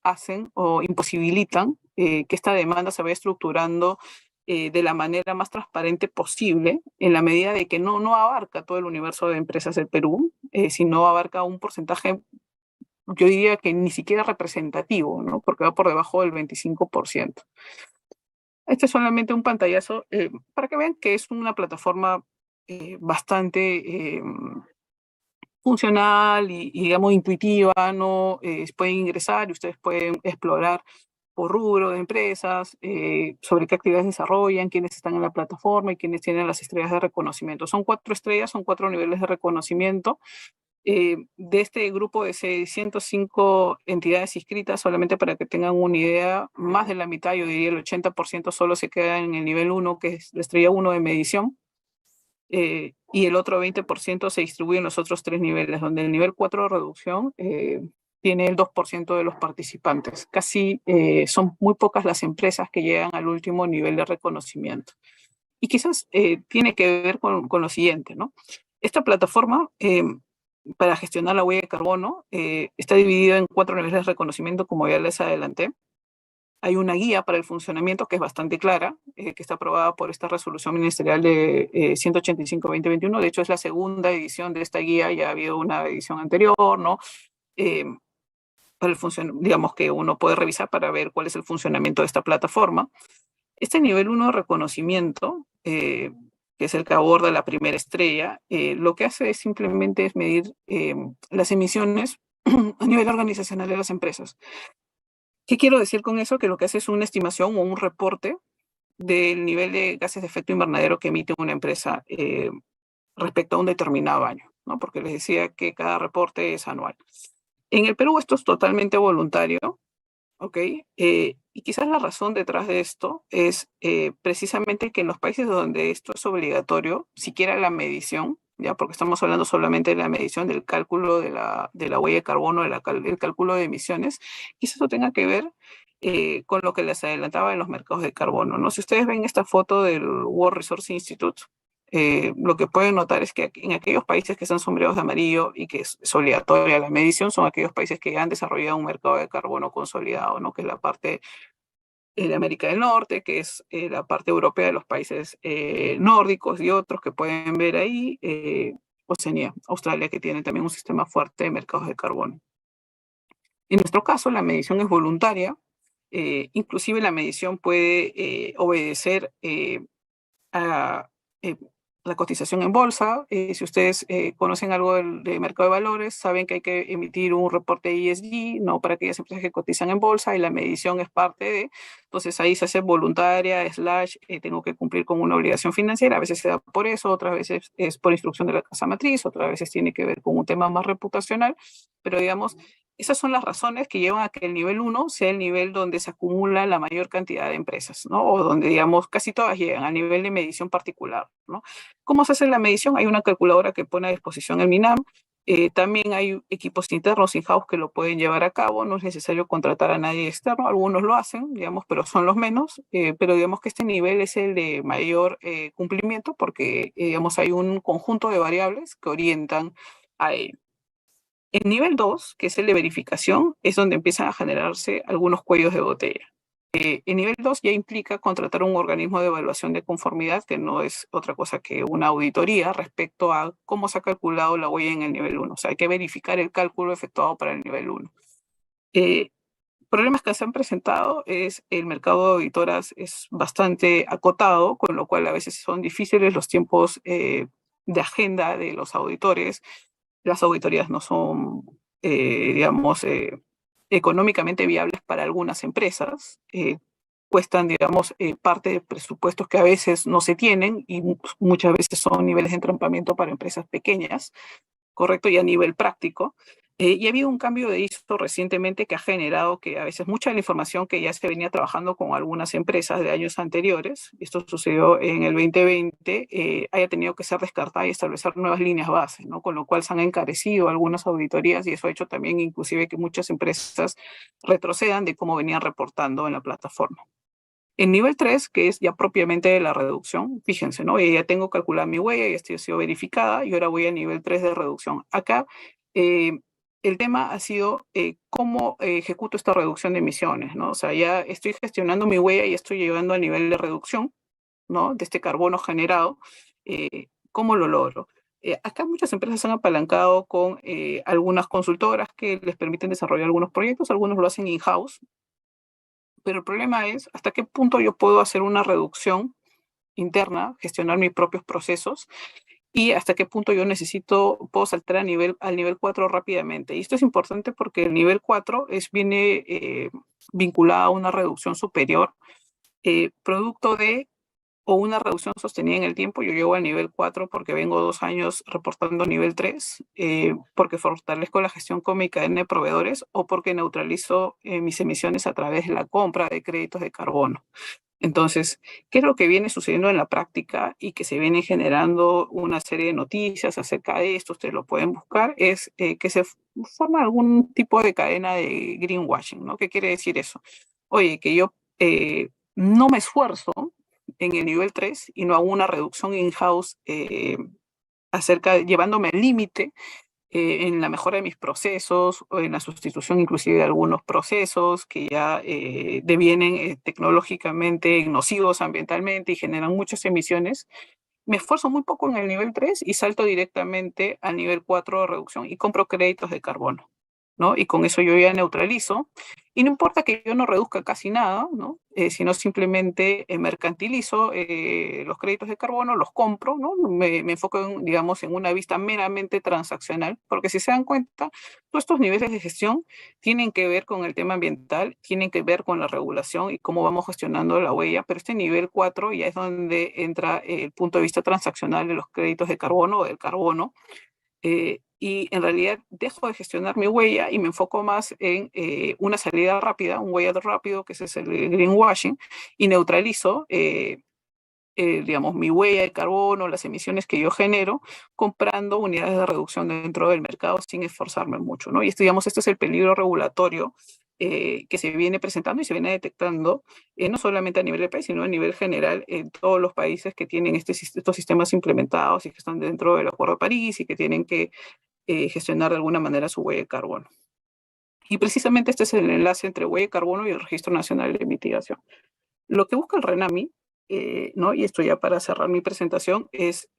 [SPEAKER 3] hacen o imposibilitan que esta demanda se vaya estructurando de la manera más transparente posible, en la medida de que no abarca todo el universo de empresas del Perú, sino abarca un porcentaje, yo diría que ni siquiera representativo, ¿no? Porque va por debajo del 25%. Este es solamente un pantallazo para que vean que es una plataforma bastante funcional y, digamos, intuitiva, ¿no? Pueden ingresar y ustedes pueden explorar por rubro de empresas, sobre qué actividades desarrollan, quiénes están en la plataforma y quiénes tienen las estrellas de reconocimiento. Son 4 estrellas, son 4 niveles de reconocimiento. De este grupo de 605 entidades inscritas, solamente para que tengan una idea, más de la mitad, yo diría el 80% solo se queda en el nivel 1, que es la estrella 1 de medición, y el otro 20% se distribuye en los otros 3 niveles, donde el nivel 4 de reducción tiene el 2% de los participantes. Casi son muy pocas las empresas que llegan al último nivel de reconocimiento. Y quizás tiene que ver con lo siguiente, ¿no? Esta plataforma, para gestionar la huella de carbono, está dividida en 4 niveles de reconocimiento, como ya les adelanté. Hay una guía para el funcionamiento que es bastante clara, que está aprobada por esta resolución ministerial de 185-2021. De hecho, es la segunda edición de esta guía, ya ha habido una edición anterior, ¿no? Para digamos que uno puede revisar para ver cuál es el funcionamiento de esta plataforma. Este nivel 1 de reconocimiento, que es el que aborda la primera estrella, lo que hace es simplemente es medir las emisiones a nivel organizacional de las empresas. ¿Qué quiero decir con eso? Que lo que hace es una estimación o un reporte del nivel de gases de efecto invernadero que emite una empresa respecto a un determinado año, ¿no? Porque les decía que cada reporte es anual. En el Perú esto es totalmente voluntario, ¿ok? Y quizás la razón detrás de esto es precisamente que en los países donde esto es obligatorio, siquiera la medición, ya porque estamos hablando solamente de la medición del cálculo de la huella de carbono, del cálculo de emisiones, quizás eso tenga que ver con lo que les adelantaba en los mercados de carbono, ¿no? Si ustedes ven esta foto del World Resource Institute, lo que pueden notar es que en aquellos países que están sombreados de amarillo y que es obligatoria la medición, son aquellos países que han desarrollado un mercado de carbono consolidado, ¿no? Que es la parte de América del Norte, que es la parte europea de los países nórdicos y otros que pueden ver ahí, Oceanía, Australia, que tiene también un sistema fuerte de mercados de carbono. En nuestro caso, la medición es voluntaria, inclusive la medición puede obedecer a la cotización en bolsa. Si ustedes conocen algo del mercado de valores, saben que hay que emitir un reporte ESG, ¿no? Para aquellas empresas que cotizan en bolsa, y la medición es parte de, entonces ahí se hace voluntaria, tengo que cumplir con una obligación financiera, a veces se da por eso, otras veces es por instrucción de la casa matriz, otras veces tiene que ver con un tema más reputacional, pero digamos, Esas son las razones que llevan a que el nivel 1 sea el nivel donde se acumula la mayor cantidad de empresas, ¿no? O donde, digamos, casi todas llegan a nivel de medición particular, ¿no? ¿Cómo se hace la medición? Hay una calculadora que pone a disposición el MINAM. También hay equipos internos, in-house, que lo pueden llevar a cabo. No es necesario contratar a nadie externo. Algunos lo hacen, digamos, pero son los menos. Pero digamos que este nivel es el de mayor cumplimiento porque, digamos, hay un conjunto de variables que orientan a ello. El nivel 2, que es el de verificación, es donde empiezan a generarse algunos cuellos de botella. El nivel 2 ya implica contratar un organismo de evaluación de conformidad, que no es otra cosa que una auditoría respecto a cómo se ha calculado la huella en el nivel 1. O sea, hay que verificar el cálculo efectuado para el nivel 1. Problemas que se han presentado es el mercado de auditoras es bastante acotado, con lo cual a veces son difíciles los tiempos de agenda de los auditores. Las auditorías no son, digamos, económicamente viables para algunas empresas. Cuestan, digamos, parte de presupuestos que a veces no se tienen y muchas veces son niveles de entrampamiento para empresas pequeñas, ¿correcto? Y a nivel práctico. Y ha habido un cambio de ISO recientemente que ha generado que a veces mucha de la información que ya se venía trabajando con algunas empresas de años anteriores, esto sucedió en el 2020, haya tenido que ser descartada y establecer nuevas líneas base, ¿no? Con lo cual se han encarecido algunas auditorías y eso ha hecho también inclusive que muchas empresas retrocedan de cómo venían reportando en la plataforma. En nivel 3, que es ya propiamente de la reducción, fíjense, ¿no? Ya tengo calculada mi huella, ya estoy sido verificada y ahora voy a nivel 3 de reducción. Acá el tema ha sido cómo ejecuto esta reducción de emisiones, ¿no? O sea, ya estoy gestionando mi huella y estoy llegando al nivel de reducción, ¿no? De este carbono generado. ¿Cómo lo logro? Acá muchas empresas se han apalancado con algunas consultoras que les permiten desarrollar algunos proyectos, algunos lo hacen in-house, pero el problema es hasta qué punto yo puedo hacer una reducción interna, gestionar mis propios procesos y hasta qué punto yo puedo saltar al nivel 4 rápidamente. Y esto es importante porque el nivel 4 viene vinculado a una reducción superior, producto de o una reducción sostenida en el tiempo. Yo llego al nivel 4 porque vengo 2 años reportando nivel 3, porque fortalezco la gestión con mi cadena de proveedores o porque neutralizo mis emisiones a través de la compra de créditos de carbono. Entonces, ¿qué es lo que viene sucediendo en la práctica y que se viene generando una serie de noticias acerca de esto? Ustedes lo pueden buscar, es que se forma algún tipo de cadena de greenwashing, ¿no? ¿Qué quiere decir eso? Oye, que yo no me esfuerzo en el nivel 3 y no hago una reducción in-house llevándome al límite en la mejora de mis procesos o en la sustitución inclusive de algunos procesos que ya devienen tecnológicamente nocivos ambientalmente y generan muchas emisiones. Me esfuerzo muy poco en el nivel 3 y salto directamente al nivel 4 de reducción y compro créditos de carbono, ¿no? Y con eso yo ya neutralizo. Y no importa que yo no reduzca casi nada, ¿no? Sino simplemente mercantilizo los créditos de carbono, los compro, ¿no? Me enfoco, digamos, en una vista meramente transaccional, porque si se dan cuenta, todos estos niveles de gestión tienen que ver con el tema ambiental, tienen que ver con la regulación y cómo vamos gestionando la huella, pero este nivel 4 ya es donde entra el punto de vista transaccional de los créditos de carbono o del carbono. Y en realidad dejo de gestionar mi huella y me enfoco más en una salida rápida, un huella rápido, que ese es el greenwashing, y neutralizo, digamos, mi huella de carbono, las emisiones que yo genero, comprando unidades de reducción dentro del mercado sin esforzarme mucho, ¿no? Y esto, digamos, este es el peligro regulatorio que se viene presentando y se viene detectando, no solamente a nivel de país, sino a nivel general en todos los países que tienen estos sistemas implementados y que están dentro del Acuerdo de París y que tienen que gestionar de alguna manera su huella de carbono. Y precisamente este es el enlace entre huella de carbono y el Registro Nacional de Mitigación. Lo que busca el RENAMI, ¿no? Y esto ya para cerrar mi presentación, es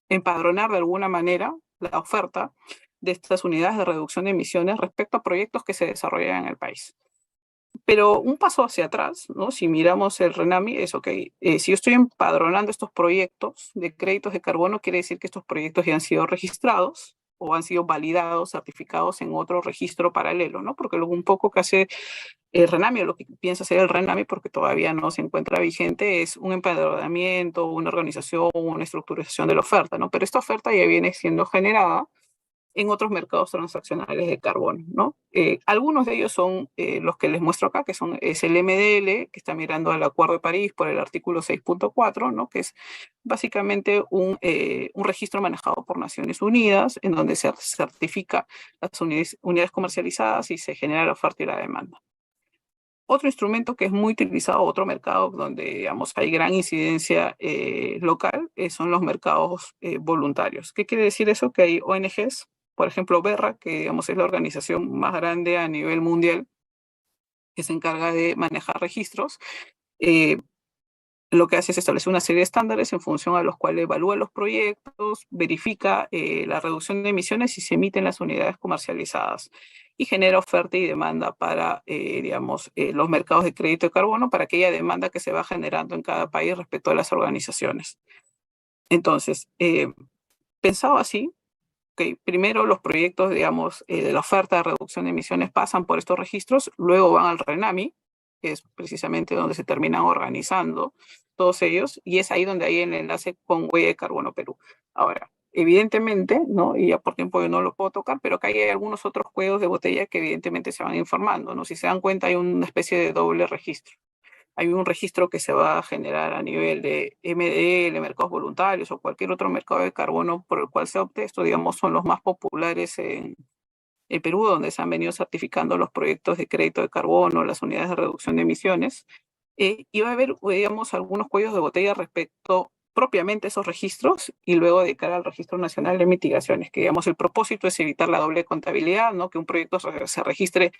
[SPEAKER 3] empadronar de alguna manera la oferta de estas unidades de reducción de emisiones respecto a proyectos que se desarrollan en el país. Pero un paso hacia atrás, ¿no? Si miramos el RENAMI, es ok, si yo estoy empadronando estos proyectos de créditos de carbono, quiere decir que estos proyectos ya han sido registrados o han sido validados, certificados en otro registro paralelo, ¿no? Porque luego un poco que hace el RENAMI, o lo que piensa hacer el RENAMI, porque todavía no se encuentra vigente, es un empadronamiento, una organización, una estructuración de la oferta, ¿no? Pero esta oferta ya viene siendo generada en otros mercados transaccionales de carbono, ¿no? Algunos de ellos son los que les muestro acá, es el MDL, que está mirando al Acuerdo de París por el artículo 6.4, ¿no? Que es básicamente un registro manejado por Naciones Unidas, en donde se certifica las unidades comercializadas y se genera la oferta y la demanda. Otro instrumento que es muy utilizado, otro mercado donde, digamos, hay gran incidencia local, son los mercados voluntarios. ¿Qué quiere decir eso? Que hay ONGs, por ejemplo, BERRA, que, digamos, es la organización más grande a nivel mundial que se encarga de manejar registros. Lo que hace es establecer una serie de estándares en función a los cuales evalúa los proyectos, verifica la reducción de emisiones y se emiten las unidades comercializadas y genera oferta y demanda para, digamos, los mercados de crédito de carbono, para aquella demanda que se va generando en cada país respecto a las organizaciones. Entonces, pensado así, que primero los proyectos, digamos, de la oferta de reducción de emisiones pasan por estos registros, luego van al RENAMI, que es precisamente donde se terminan organizando todos ellos, y es ahí donde hay el enlace con Huella de Carbono Perú. Ahora, evidentemente, ¿no? Y ya por tiempo yo no lo puedo tocar, pero acá hay algunos otros juegos de botella que evidentemente se van informando, ¿no? Si se dan cuenta, hay una especie de doble registro. Hay un registro que se va a generar a nivel de MDL, mercados voluntarios o cualquier otro mercado de carbono por el cual se opte. Esto, digamos, son los más populares en el Perú, donde se han venido certificando los proyectos de crédito de carbono, las unidades de reducción de emisiones. Y va a haber, digamos, algunos cuellos de botella respecto propiamente a esos registros y luego de cara al Registro Nacional de Mitigaciones, que, digamos, el propósito es evitar la doble contabilidad, ¿no? Que un proyecto se registre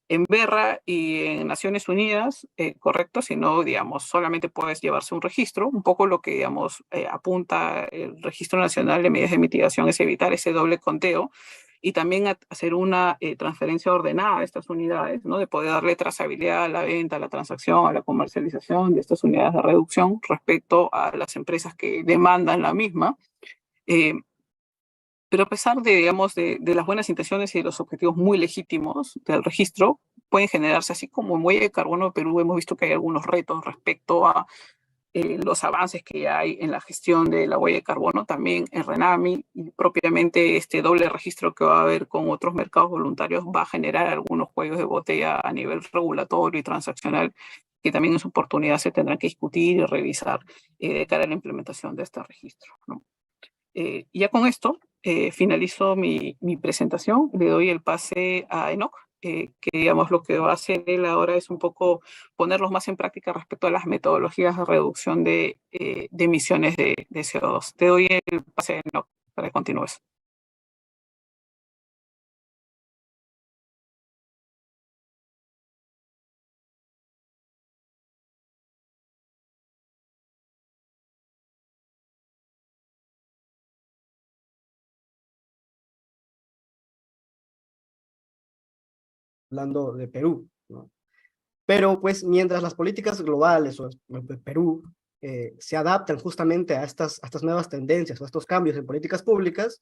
[SPEAKER 3] en BERRA y en Naciones Unidas, correcto, si no, digamos, solamente puedes llevarse un registro. Un poco lo que, digamos, apunta el Registro Nacional de Medidas de Mitigación es evitar ese doble conteo y también hacer una transferencia ordenada de estas unidades, ¿no? De poder darle trazabilidad a la venta, a la transacción, a la comercialización de estas unidades de reducción respecto a las empresas que demandan la misma. Pero a pesar de, digamos, de las buenas intenciones y de los objetivos muy legítimos del registro, pueden generarse, así como en Huella de Carbono de Perú hemos visto que hay algunos retos respecto a los avances que ya hay en la gestión de la huella de carbono, también en RENAMI, y propiamente este doble registro que va a haber con otros mercados voluntarios va a generar algunos cuellos de botella a nivel regulatorio y transaccional que también en su oportunidad se tendrán que discutir y revisar de cara a la implementación de este registro, ¿no? Ya con esto finalizo mi presentación, le doy el pase a Enoch, que, digamos, lo que va a hacer él ahora es un poco ponerlos más en práctica respecto a las metodologías de reducción de emisiones de CO2. Te doy el pase a Enoch para que continúes.
[SPEAKER 2] Hablando de Perú, ¿no? Pero pues mientras las políticas globales o de Perú se adaptan justamente a estas nuevas tendencias o a estos cambios en políticas públicas,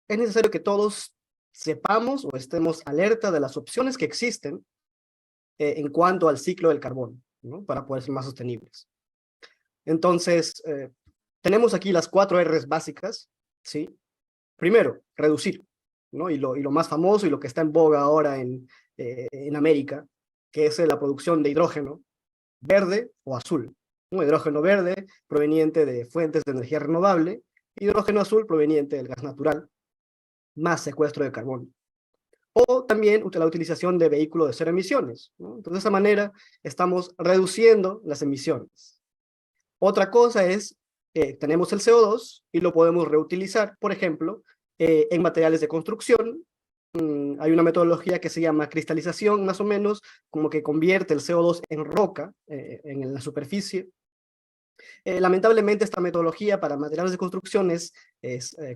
[SPEAKER 2] es necesario que todos sepamos o estemos alerta de las opciones que existen en cuanto al ciclo del carbono, ¿no? Para poder ser más sostenibles. Entonces, tenemos aquí las 4 R's básicas, ¿sí? Primero, reducir, ¿no? Y lo más famoso y lo que está en boga ahora en América, que es la producción de hidrógeno verde o azul. Un hidrógeno verde proveniente de fuentes de energía renovable, hidrógeno azul proveniente del gas natural, más secuestro de carbono. O también la utilización de vehículos de cero emisiones, ¿no? Entonces, de esa manera estamos reduciendo las emisiones. Otra cosa es, tenemos el CO2 y lo podemos reutilizar, por ejemplo, en materiales de construcción. Hay una metodología que se llama cristalización, más o menos, como que convierte el CO2 en roca, en la superficie. Lamentablemente esta metodología para materiales de construcción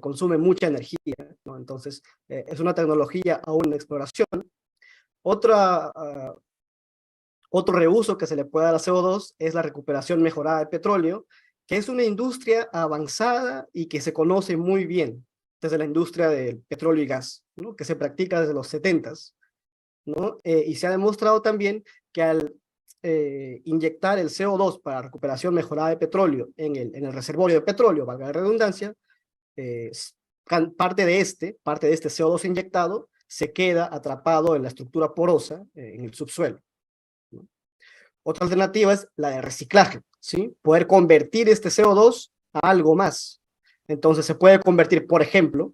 [SPEAKER 2] consume mucha energía, ¿no? Entonces es una tecnología aún en exploración. Otro reuso que se le puede dar a CO2 es la recuperación mejorada de petróleo, que es una industria avanzada y que se conoce muy bien desde la industria del petróleo y gas, ¿no? Que se practica desde los 70s, ¿no? Y se ha demostrado también que al inyectar el CO2 para recuperación mejorada de petróleo en el reservorio de petróleo, valga la redundancia, parte de este CO2 inyectado se queda atrapado en la estructura porosa, en el subsuelo, ¿no? Otra alternativa es la de reciclaje, ¿sí? Poder convertir este CO2 a algo más. Entonces se puede convertir, por ejemplo,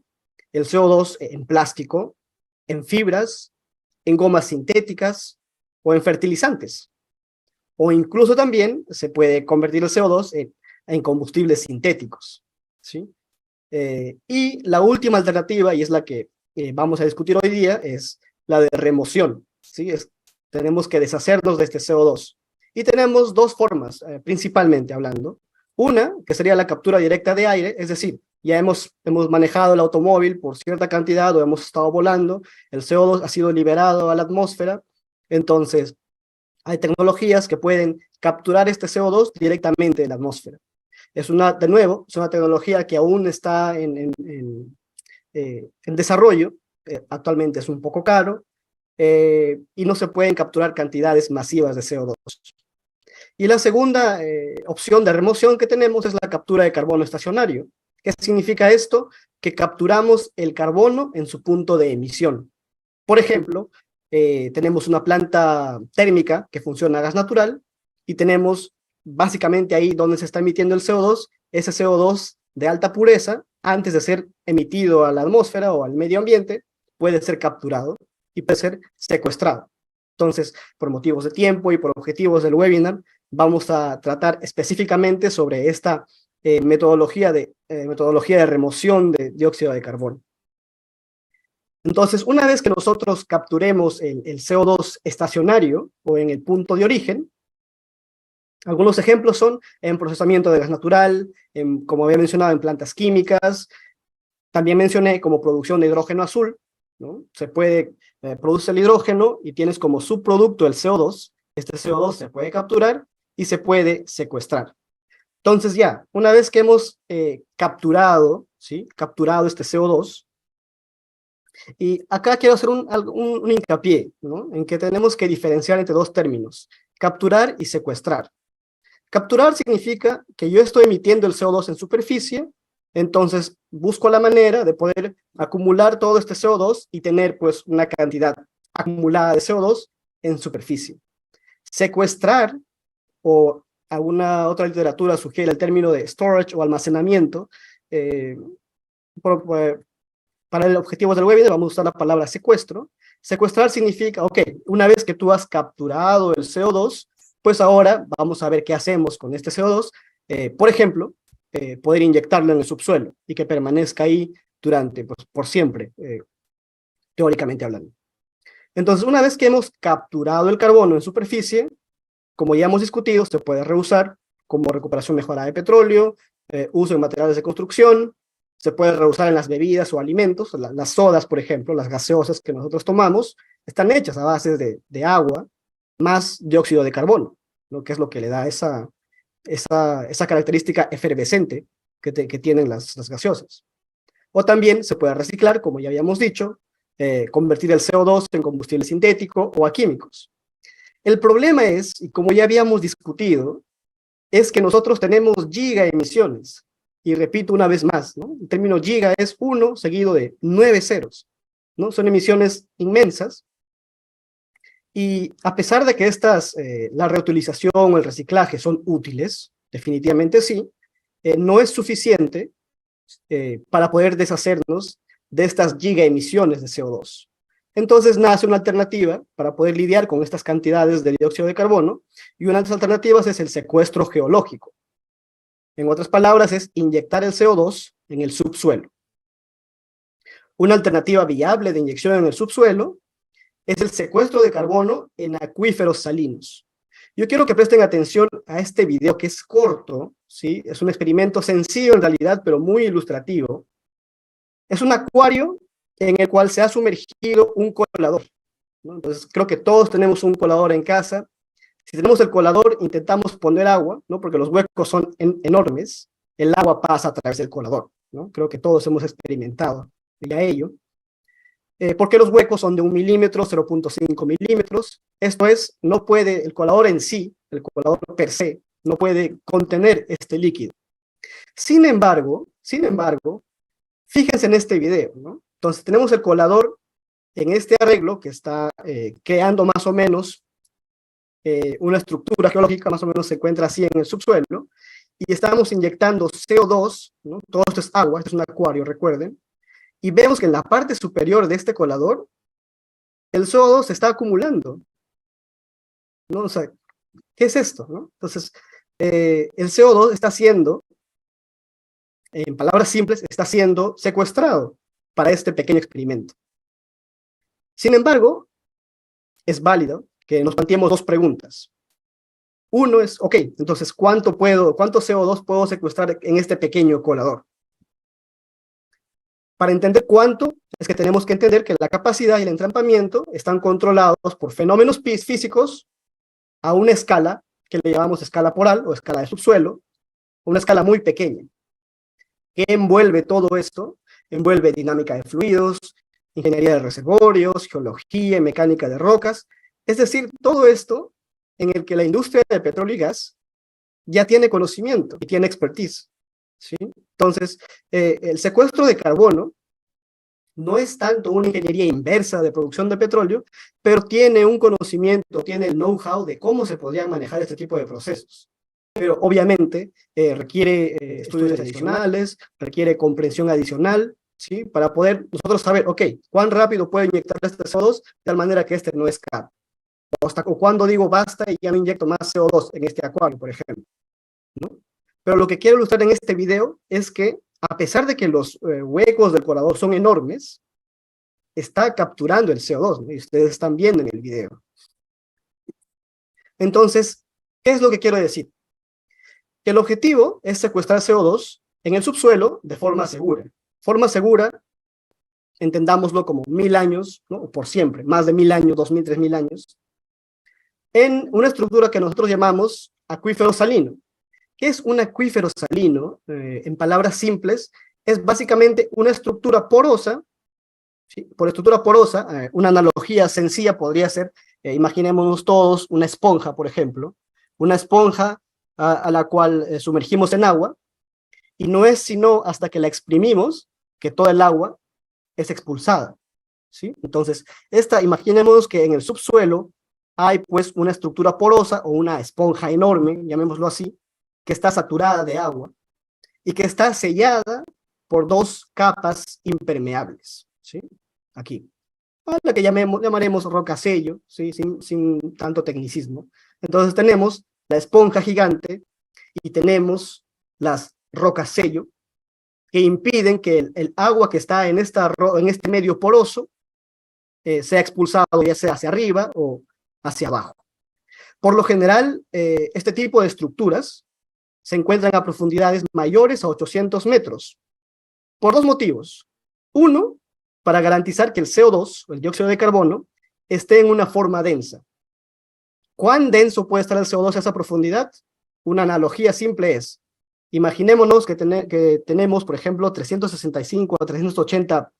[SPEAKER 2] el CO2 en plástico, en fibras, en gomas sintéticas o en fertilizantes. O incluso también se puede convertir el CO2 en combustibles sintéticos, ¿sí? Y la última alternativa, y es la que vamos a discutir hoy día, es la de remoción, ¿sí? Tenemos que deshacernos de este CO2. Y tenemos dos formas, principalmente hablando. Una, que sería la captura directa de aire, es decir, ya hemos manejado el automóvil por cierta cantidad o hemos estado volando, el CO2 ha sido liberado a la atmósfera, entonces hay tecnologías que pueden capturar este CO2 directamente de la atmósfera. De nuevo, es una tecnología que aún está en desarrollo, actualmente es un poco caro, y no se pueden capturar cantidades masivas de CO2. Y la segunda opción de remoción que tenemos es la captura de carbono estacionario. ¿Qué significa esto? Que capturamos el carbono en su punto de emisión. Por ejemplo, tenemos una planta térmica que funciona a gas natural y tenemos básicamente ahí donde se está emitiendo el CO2, ese CO2 de alta pureza, antes de ser emitido a la atmósfera o al medio ambiente, puede ser capturado y puede ser secuestrado. Entonces, por motivos de tiempo y por objetivos del webinar, vamos a tratar específicamente sobre esta metodología de remoción de dióxido de carbono. Entonces, una vez que nosotros capturemos el CO2 estacionario o en el punto de origen, algunos ejemplos son en procesamiento de gas natural, como había mencionado, en plantas químicas. También mencioné como producción de hidrógeno azul, ¿no? Se puede producir el hidrógeno y tienes como subproducto el CO2. Este CO2 se puede capturar y se puede secuestrar. Entonces ya, una vez que hemos capturado este CO2, y acá quiero hacer un hincapié, ¿no? En que tenemos que diferenciar entre dos términos, capturar y secuestrar. Capturar significa que yo estoy emitiendo el CO2 en superficie, entonces busco la manera de poder acumular todo este CO2 y tener pues una cantidad acumulada de CO2 en superficie. Secuestrar, o alguna otra literatura sugiere el término de storage o almacenamiento. Para el objetivo del webinar vamos a usar la palabra secuestro. Secuestrar significa, ok, una vez que tú has capturado el CO2, pues ahora vamos a ver qué hacemos con este CO2. Por ejemplo, poder inyectarlo en el subsuelo y que permanezca ahí durante, pues, por siempre, teóricamente hablando. Entonces, una vez que hemos capturado el carbono en superficie, como ya hemos discutido, se puede reusar como recuperación mejorada de petróleo, uso en materiales de construcción, se puede reusar en las bebidas o alimentos. Las sodas, por ejemplo, las gaseosas que nosotros tomamos, están hechas a base de agua más dióxido de carbono, ¿no? Que es lo que le da esa característica efervescente que tienen las gaseosas. O también se puede reciclar, como ya habíamos dicho, convertir el CO2 en combustible sintético o a químicos. El problema es, y como ya habíamos discutido, es que nosotros tenemos gigaemisiones. Y repito una vez más, ¿no? El término giga es 1 seguido de 9 ceros, ¿no? Son emisiones inmensas. Y a pesar de que la reutilización o el reciclaje son útiles, definitivamente sí, no es suficiente para poder deshacernos de estas gigaemisiones de CO2. Entonces nace una alternativa para poder lidiar con estas cantidades de dióxido de carbono, y una de las alternativas es el secuestro geológico. En otras palabras, es inyectar el CO2 en el subsuelo. Una alternativa viable de inyección en el subsuelo es el secuestro de carbono en acuíferos salinos. Yo quiero que presten atención a este video, que es corto, ¿sí? Es un experimento sencillo en realidad, pero muy ilustrativo. Es un acuario en el cual se ha sumergido un colador, ¿no? Entonces, creo que todos tenemos un colador en casa. Si tenemos el colador, intentamos poner agua, ¿no? Porque los huecos son enormes. El agua pasa a través del colador, ¿no? Creo que todos hemos experimentado ya ello. Porque los huecos son de 1 milímetro, 0.5 milímetros. Esto es, no puede, el colador en sí, el colador per se, no puede contener este líquido. Sin embargo, Fíjense en este video, ¿no? Entonces tenemos el colador en este arreglo que está creando más o menos una estructura geológica, más o menos se encuentra así en el subsuelo, y estamos inyectando CO2, ¿no? Todo esto es agua, esto es un acuario, recuerden, y vemos que en la parte superior de este colador, el CO2 se está acumulando, ¿no? O sea, ¿qué es esto, no? Entonces, el CO2 está siendo, en palabras simples, está siendo secuestrado para este pequeño experimento. Sin embargo, es válido que nos planteemos dos preguntas. Uno es, ok, entonces, ¿cuánto CO2 puedo secuestrar en este pequeño colador? Para entender cuánto, es que tenemos que entender que la capacidad y el entrampamiento están controlados por fenómenos físicos a una escala que le llamamos escala poral o escala de subsuelo, una escala muy pequeña. ¿Qué envuelve todo esto? Envuelve dinámica de fluidos, ingeniería de reservorios, geología, mecánica de rocas, es decir, todo esto en el que la industria de petróleo y gas ya tiene conocimiento y tiene expertise, ¿sí? Entonces, el secuestro de carbono no es tanto una ingeniería inversa de producción de petróleo, pero tiene un conocimiento, tiene el know-how de cómo se podrían manejar este tipo de procesos. Pero obviamente requiere estudios adicionales, requiere comprensión adicional, ¿sí? Para poder nosotros saber, ok, cuán rápido puedo inyectar este CO2 de tal manera que este no escape. O cuando digo basta y ya no inyecto más CO2 en este acuario, por ejemplo, ¿no? Pero lo que quiero ilustrar en este video es que, a pesar de que los huecos del colador son enormes, está capturando el CO2, ¿no? Y ustedes están viendo en el video. Entonces, ¿qué es lo que quiero decir? Que el objetivo es secuestrar CO2 en el subsuelo de forma segura. Forma segura, entendámoslo como 1000 años, ¿no? O por siempre, más de 1000 años, 2000, 3000 años, en una estructura que nosotros llamamos acuífero salino. ¿Qué es un acuífero salino? En palabras simples, es básicamente una estructura porosa, ¿sí? Por estructura porosa, una analogía sencilla podría ser, imaginémonos todos una esponja, por ejemplo, una esponja a la cual sumergimos en agua, y no es sino hasta que la exprimimos que toda el agua es expulsada, ¿sí? Entonces, imaginémonos que en el subsuelo hay pues una estructura porosa o una esponja enorme, llamémoslo así, que está saturada de agua y que está sellada por dos capas impermeables, ¿sí? Aquí, a la que llamaremos rocasello, ¿sí? Sin tanto tecnicismo. Entonces tenemos la esponja gigante y tenemos las rocasello que impiden que el agua que está en este medio poroso sea expulsado ya sea hacia arriba o hacia abajo. Por lo general, este tipo de estructuras se encuentran a profundidades mayores a 800 metros, por dos motivos. Uno, para garantizar que el CO2, el dióxido de carbono, esté en una forma densa. ¿Cuán denso puede estar el CO2 a esa profundidad? Una analogía simple es, imaginémonos que tenemos, por ejemplo, 365 a 380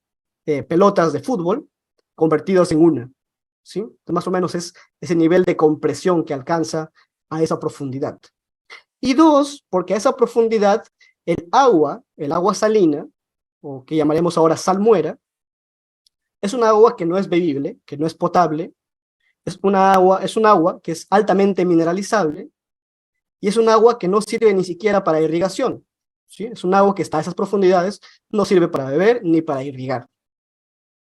[SPEAKER 2] pelotas de fútbol convertidos en una, ¿sí? Entonces, más o menos es ese nivel de compresión que alcanza a esa profundidad. Y dos, porque a esa profundidad el agua salina, o que llamaremos ahora salmuera, es un agua que no es bebible, que no es potable, es un agua que es altamente mineralizable, y es un agua que no sirve ni siquiera para irrigación, ¿sí? Es un agua que está a esas profundidades, no sirve para beber ni para irrigar.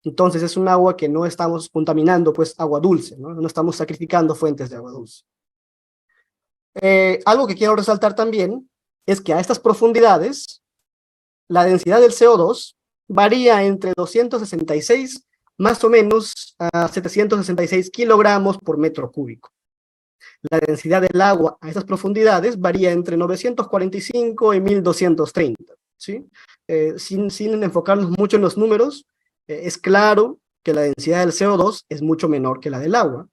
[SPEAKER 2] Entonces es un agua que no estamos contaminando, pues agua dulce, ¿no? No estamos sacrificando fuentes de agua dulce. Algo que quiero resaltar también es que a estas profundidades la densidad del CO2 varía entre 266 más o menos a 766 kilogramos por metro cúbico. La densidad del agua a esas profundidades varía entre 945 y 1230, ¿sí? Sin enfocarnos mucho en los números, es claro que la densidad del CO2 es mucho menor que la del agua.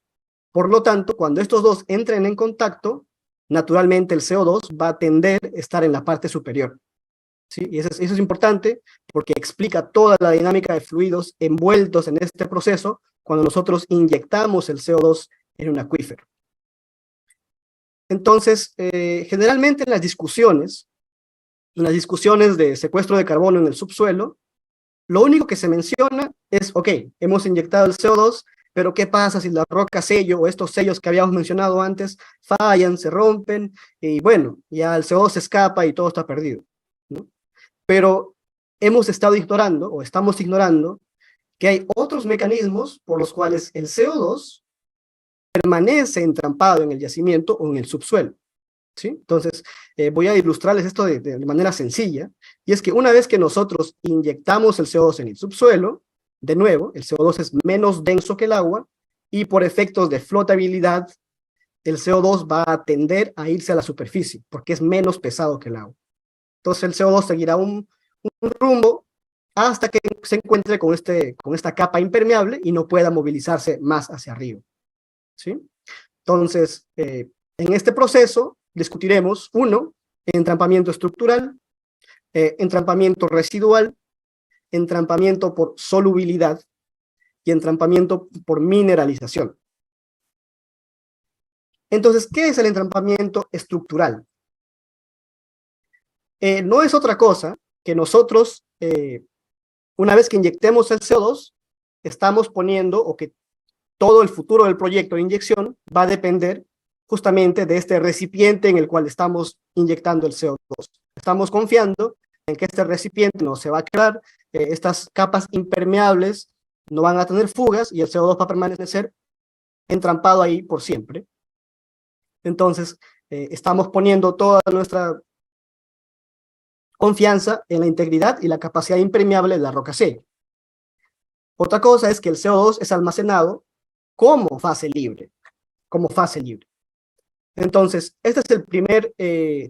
[SPEAKER 2] Por lo tanto, cuando estos dos entren en contacto, naturalmente el CO2 va a tender a estar en la parte superior, ¿sí? Y eso es importante porque explica toda la dinámica de fluidos envueltos en este proceso cuando nosotros inyectamos el CO2 en un acuífero. Entonces, generalmente en las discusiones de secuestro de carbono en el subsuelo, Lo único que se menciona es, ok, hemos inyectado el CO2, pero ¿qué pasa si la roca sello o estos sellos que habíamos mencionado antes fallan, se rompen, y bueno, ya el CO2 se escapa y todo está perdido, ¿no? Pero hemos estado ignorando, o estamos ignorando, que hay otros mecanismos por los cuales el CO2 permanece entrampado en el yacimiento o en el subsuelo, ¿sí? Entonces, voy a ilustrarles esto de manera sencilla, y es que una vez que nosotros inyectamos el CO2 en el subsuelo, de nuevo, el CO2 es menos denso que el agua, y por efectos de flotabilidad, el CO2 va a tender a irse a la superficie, porque es menos pesado que el agua. Entonces el CO2 seguirá un rumbo hasta que se encuentre con esta capa impermeable y no pueda movilizarse más hacia arriba, ¿sí? Entonces, en este proceso discutiremos, uno, entrampamiento estructural, entrampamiento residual, entrampamiento por solubilidad y entrampamiento por mineralización. Entonces, ¿qué es el entrampamiento estructural? No es otra cosa que nosotros, una vez que inyectemos el CO2, estamos poniendo, o que todo el futuro del proyecto de inyección va a depender justamente de este recipiente en el cual estamos inyectando el CO2. Estamos confiando en que este recipiente no se va a quebrar, estas capas impermeables no van a tener fugas y el CO2 va a permanecer entrampado ahí por siempre. Entonces, estamos poniendo toda nuestra confianza en la integridad y la capacidad impermeable de la roca seca. Otra cosa es que el CO2 es almacenado como fase libre, Entonces, este es el primer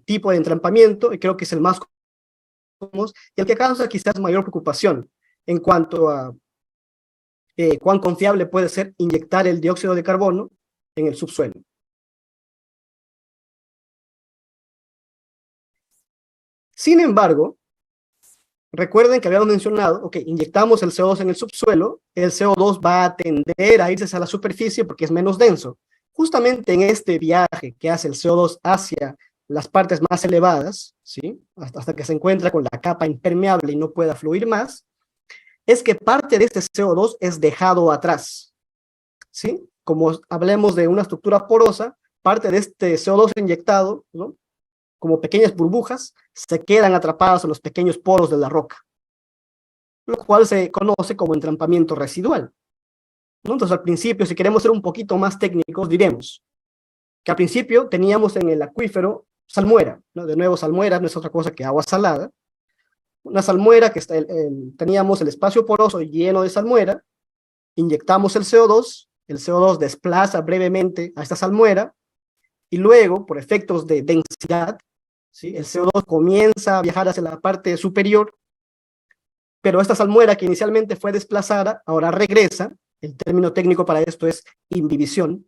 [SPEAKER 2] tipo de entrampamiento, y creo que es el más común, y el que causa quizás mayor preocupación en cuanto a cuán confiable puede ser inyectar el dióxido de carbono en el subsuelo. Sin embargo, recuerden que habíamos mencionado, ok, inyectamos el CO2 en el subsuelo, el CO2 va a tender a irse a la superficie porque es menos denso. Justamente en este viaje que hace el CO2 hacia las partes más elevadas, ¿sí? Hasta que se encuentra con la capa impermeable y no pueda fluir más, es que parte de este CO2 es dejado atrás, ¿sí? Como hablemos de una estructura porosa, parte de este CO2 inyectado, ¿no?, como pequeñas burbujas, se quedan atrapadas en los pequeños poros de la roca, lo cual se conoce como entrampamiento residual, ¿no? Entonces, al principio, si queremos ser un poquito más técnicos, diremos que al principio teníamos en el acuífero salmuera, ¿no? De nuevo, salmuera no es otra cosa que agua salada, una salmuera que teníamos el espacio poroso lleno de salmuera, inyectamos el CO2 desplaza brevemente a esta salmuera, y luego, por efectos de densidad, ¿sí?, el CO2 comienza a viajar hacia la parte superior, pero esta salmuera que inicialmente fue desplazada, ahora regresa. El término técnico para esto es imbibición.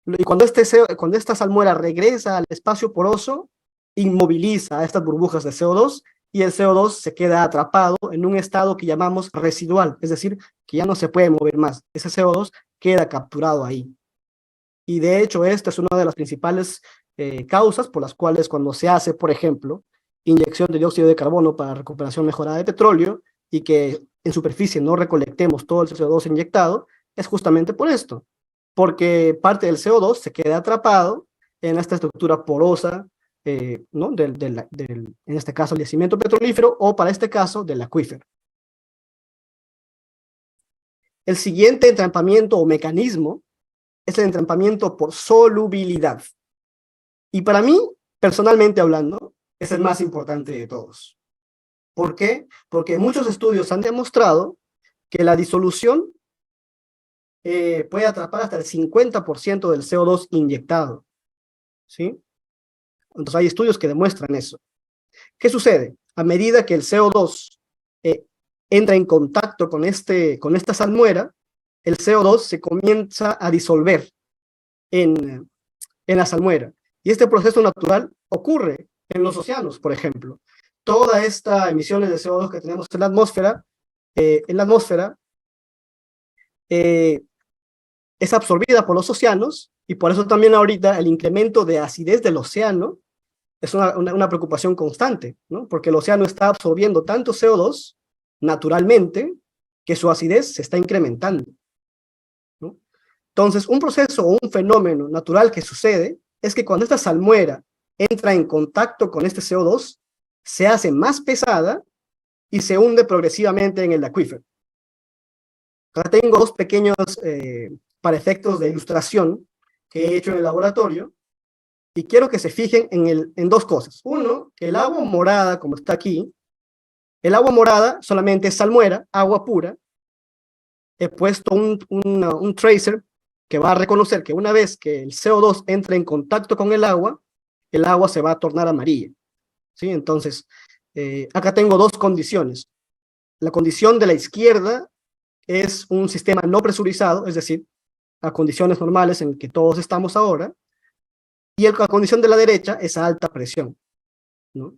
[SPEAKER 2] Y cuando esta salmuera regresa al espacio poroso, inmoviliza a estas burbujas de CO2, y el CO2 se queda atrapado en un estado que llamamos residual, es decir, que ya no se puede mover más. Ese CO2 queda capturado ahí. Y de hecho, esta es una de las principales causas por las cuales cuando se hace, por ejemplo, inyección de dióxido de carbono para recuperación mejorada de petróleo y que en superficie no recolectemos todo el CO2 inyectado, es justamente por esto, porque parte del CO2 se queda atrapado en esta estructura porosa, ¿no?, en este caso el yacimiento petrolífero, o para este caso del acuífero. El siguiente entrampamiento o mecanismo es el entrampamiento por solubilidad. Y para mí, personalmente hablando, es el más importante de todos. ¿Por qué? Porque muchos estudios han demostrado que la disolución puede atrapar hasta el 50% del CO2 inyectado, ¿sí? Entonces hay estudios que demuestran eso. ¿Qué sucede? A medida que el CO2 entra en contacto con esta salmuera, el CO2 se comienza a disolver en la salmuera. Y este proceso natural ocurre en los océanos, por ejemplo. Toda esta emisiones de CO2 que tenemos en la atmósfera, es absorbida por los océanos, y por eso también ahorita el incremento de acidez del océano es una preocupación constante, ¿no? Porque el océano está absorbiendo tanto CO2 naturalmente que su acidez se está incrementando, ¿no? Entonces, un proceso o un fenómeno natural que sucede es que cuando esta salmuera entra en contacto con este CO2, se hace más pesada y se hunde progresivamente en el acuífero. Acá tengo dos pequeños, para efectos de ilustración, que he hecho en el laboratorio, y quiero que se fijen en dos cosas. Uno, que el agua morada, como está aquí, el agua morada solamente es salmuera, agua pura. He puesto un tracer que va a reconocer que una vez que el CO2 entre en contacto con el agua se va a tornar amarilla, ¿sí? Entonces, acá tengo dos condiciones. La condición de la izquierda es un sistema no presurizado, es decir, a condiciones normales en que todos estamos ahora, y la condición de la derecha es a alta presión, ¿no?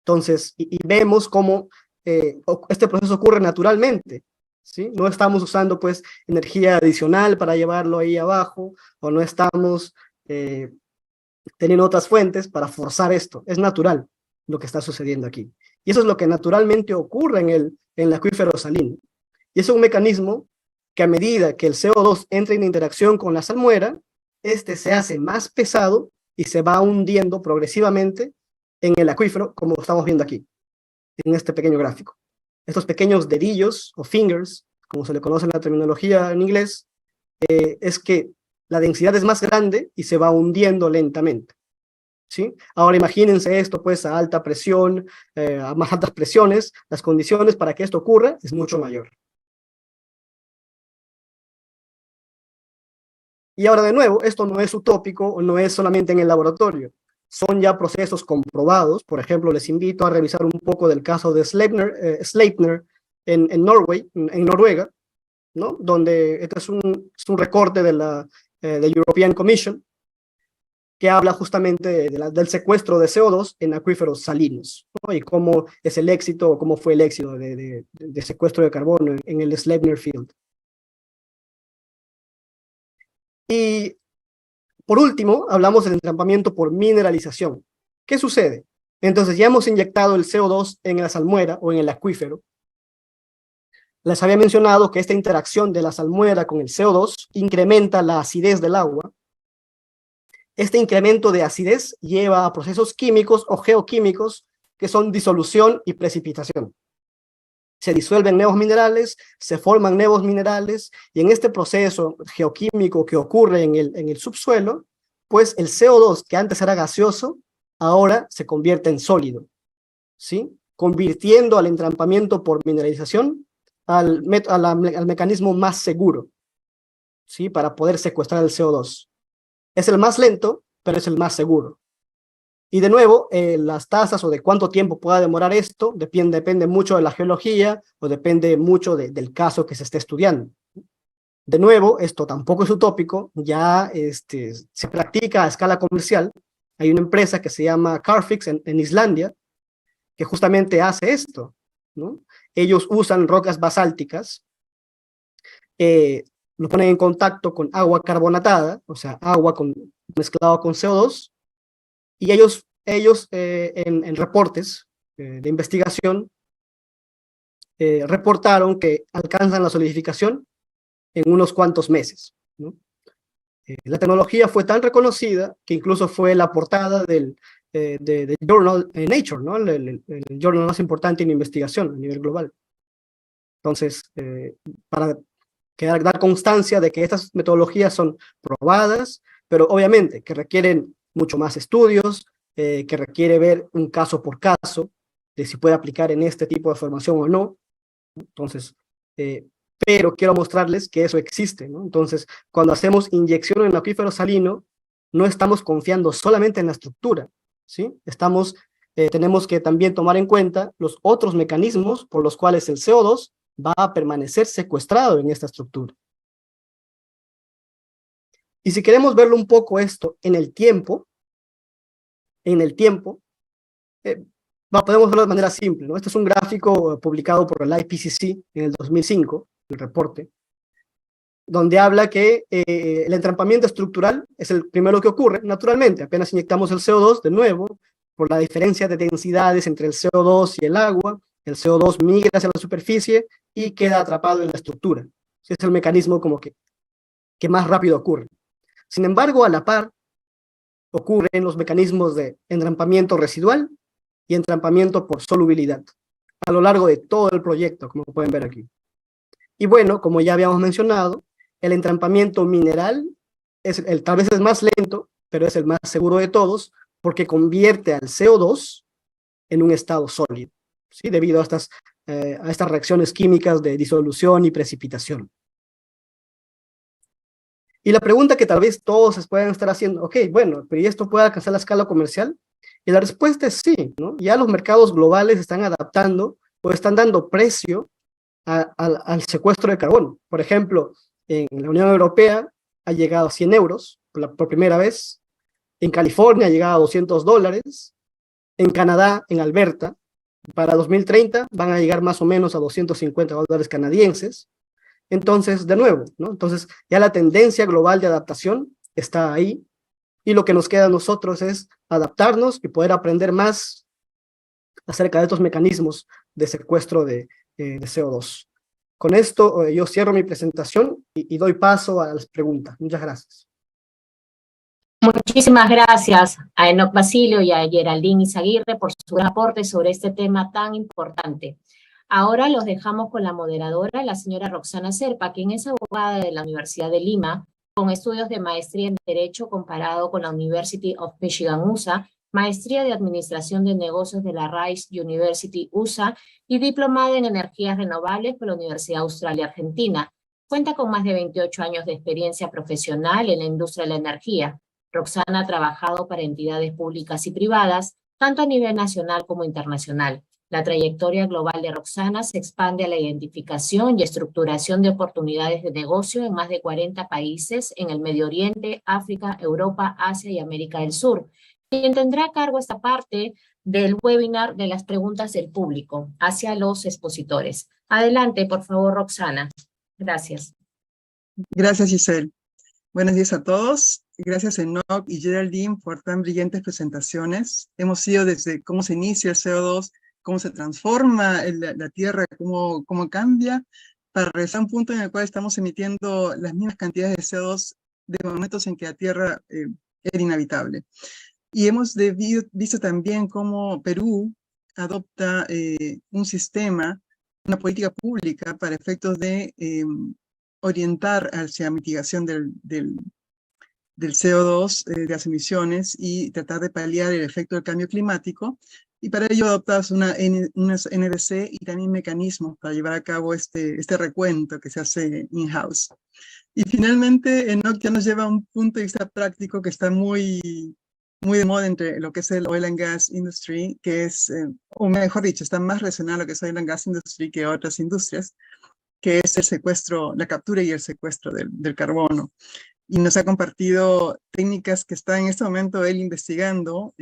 [SPEAKER 2] Entonces, y vemos cómo este proceso ocurre naturalmente, ¿sí? No estamos usando, pues, energía adicional para llevarlo ahí abajo, o no estamos teniendo otras fuentes para forzar esto. Es natural lo que está sucediendo aquí. Y eso es lo que naturalmente ocurre en el acuífero salino. Y es un mecanismo que a medida que el CO2 entra en interacción con la salmuera, este se hace más pesado y se va hundiendo progresivamente en el acuífero, como lo estamos viendo aquí, en este pequeño gráfico. Estos pequeños dedillos o fingers, como se le conoce en la terminología en inglés, es que la densidad es más grande y se va hundiendo lentamente, ¿sí? Ahora imagínense esto pues a alta presión, a más altas presiones, las condiciones para que esto ocurra es mucho mayor. Y ahora de nuevo, esto no es utópico o no es solamente en el laboratorio. Son ya procesos comprobados. Por ejemplo, les invito a revisar un poco del caso de Sleipner en Noruega, ¿no? Donde este es un recorte de la European Commission que habla justamente del secuestro de CO2 en acuíferos salinos, ¿no? Y cómo es el éxito, o cómo fue el éxito de secuestro de carbono en el Sleipner Field. Y por último, hablamos del entrampamiento por mineralización. ¿Qué sucede? Entonces ya hemos inyectado el CO2 en la salmuera o en el acuífero. Les había mencionado que esta interacción de la salmuera con el CO2 incrementa la acidez del agua. Este incremento de acidez lleva a procesos químicos o geoquímicos que son disolución y precipitación. Se disuelven nuevos minerales, se forman nuevos minerales, y en este proceso geoquímico que ocurre en el subsuelo, pues el CO2 que antes era gaseoso, ahora se convierte en sólido, ¿sí? Convirtiendo al entrampamiento por mineralización al mecanismo más seguro, ¿sí? Para poder secuestrar el CO2. Es el más lento, pero es el más seguro. Y de nuevo, las tasas o de cuánto tiempo pueda demorar esto depende mucho de la geología o depende mucho del caso que se esté estudiando. De nuevo, esto tampoco es utópico, ya se practica a escala comercial. Hay una empresa que se llama Carbfix en Islandia que justamente hace esto, ¿no? Ellos usan rocas basálticas, lo ponen en contacto con agua carbonatada, o sea, agua mezclado con CO2, y ellos en reportes de investigación reportaron que alcanzan la solidificación en unos cuantos meses, ¿no? La tecnología fue tan reconocida que incluso fue la portada del journal Nature, ¿no? El journal más importante en investigación a nivel global. Entonces, para dar constancia de que estas metodologías son probadas, pero obviamente que requieren mucho más estudios, que requiere ver un caso por caso, de si puede aplicar en este tipo de formación o no. Entonces, pero quiero mostrarles que eso existe, ¿no? Entonces, cuando hacemos inyección en el acuífero salino, no estamos confiando solamente en la estructura, ¿sí? Tenemos que también tomar en cuenta los otros mecanismos por los cuales el CO2 va a permanecer secuestrado en esta estructura. Y si queremos verlo un poco esto en el tiempo, podemos verlo de manera simple, ¿no? Este es un gráfico publicado por el IPCC en el 2005, el reporte, donde habla que el entrampamiento estructural es el primero que ocurre, naturalmente, apenas inyectamos el CO2, de nuevo, por la diferencia de densidades entre el CO2 y el agua, El CO2 migra hacia la superficie y queda atrapado en la estructura. Ese es el mecanismo como que más rápido ocurre. Sin embargo, a la par, ocurren los mecanismos de entrampamiento residual y entrampamiento por solubilidad a lo largo de todo el proyecto, como pueden ver aquí. Y bueno, como ya habíamos mencionado, el entrampamiento mineral tal vez es más lento, pero es el más seguro de todos, porque convierte al CO2 en un estado sólido, ¿sí? Debido a estas reacciones químicas de disolución y precipitación. Y la pregunta que tal vez todos se pueden estar haciendo, ok, bueno, pero ¿y esto puede alcanzar la escala comercial? Y la respuesta es sí, ¿no? Ya los mercados globales están adaptando o están dando precio al secuestro de carbono. Por ejemplo, en la Unión Europea ha llegado a 100 euros por primera vez, en California ha llegado a $200, en Canadá, en Alberta, para 2030 van a llegar más o menos a $250 canadienses. Entonces, de nuevo, ¿no? Entonces, ya la tendencia global de adaptación está ahí, y lo que nos queda a nosotros es adaptarnos y poder aprender más acerca de estos mecanismos de secuestro de CO2. Con esto yo cierro mi presentación y doy paso a las preguntas. Muchas gracias.
[SPEAKER 1] Muchísimas gracias a Enoc Basilio y a Geraldine Izaguirre por su gran aporte sobre este tema tan importante. Ahora los dejamos con la moderadora, la señora Roxana Serpa, quien es abogada de la Universidad de Lima, con estudios de maestría en Derecho comparado con la University of Michigan USA, maestría de Administración de Negocios de la Rice University USA y diplomada en Energías Renovables por la Universidad Australia Argentina. Cuenta con más de 28 años de experiencia profesional en la industria de la energía. Roxana ha trabajado para entidades públicas y privadas, tanto a nivel nacional como internacional. La trayectoria global de Roxana se expande a la identificación y estructuración de oportunidades de negocio en más de 40 países en el Medio Oriente, África, Europa, Asia y América del Sur. Quien tendrá a cargo esta parte del webinar de las preguntas del público hacia los expositores. Adelante, por favor, Roxana. Gracias.
[SPEAKER 4] Gracias, Giselle. Buenos días a todos. Gracias, Enoc y Geraldine, por tan brillantes presentaciones. Hemos ido desde cómo se inicia el CO2, cómo se transforma la Tierra, cómo cambia, para regresar a un punto en el cual estamos emitiendo las mismas cantidades de CO2 de momentos en que la Tierra era inhabitable. Y hemos visto también cómo Perú adopta un sistema, una política pública para efectos de orientar hacia mitigación del CO2, de las emisiones, y tratar de paliar el efecto del cambio climático. Y para ello adoptas unas NDC y también mecanismos para llevar a cabo este recuento que se hace in-house. Y finalmente, Enoc ya nos lleva a un punto de vista práctico que está muy de moda entre lo que es el oil and gas industry, que es, o mejor dicho, está más relacionado a lo que es oil and gas industry que otras industrias, que es el secuestro, la captura y el secuestro del carbono. Y nos ha compartido técnicas que está en este momento él investigando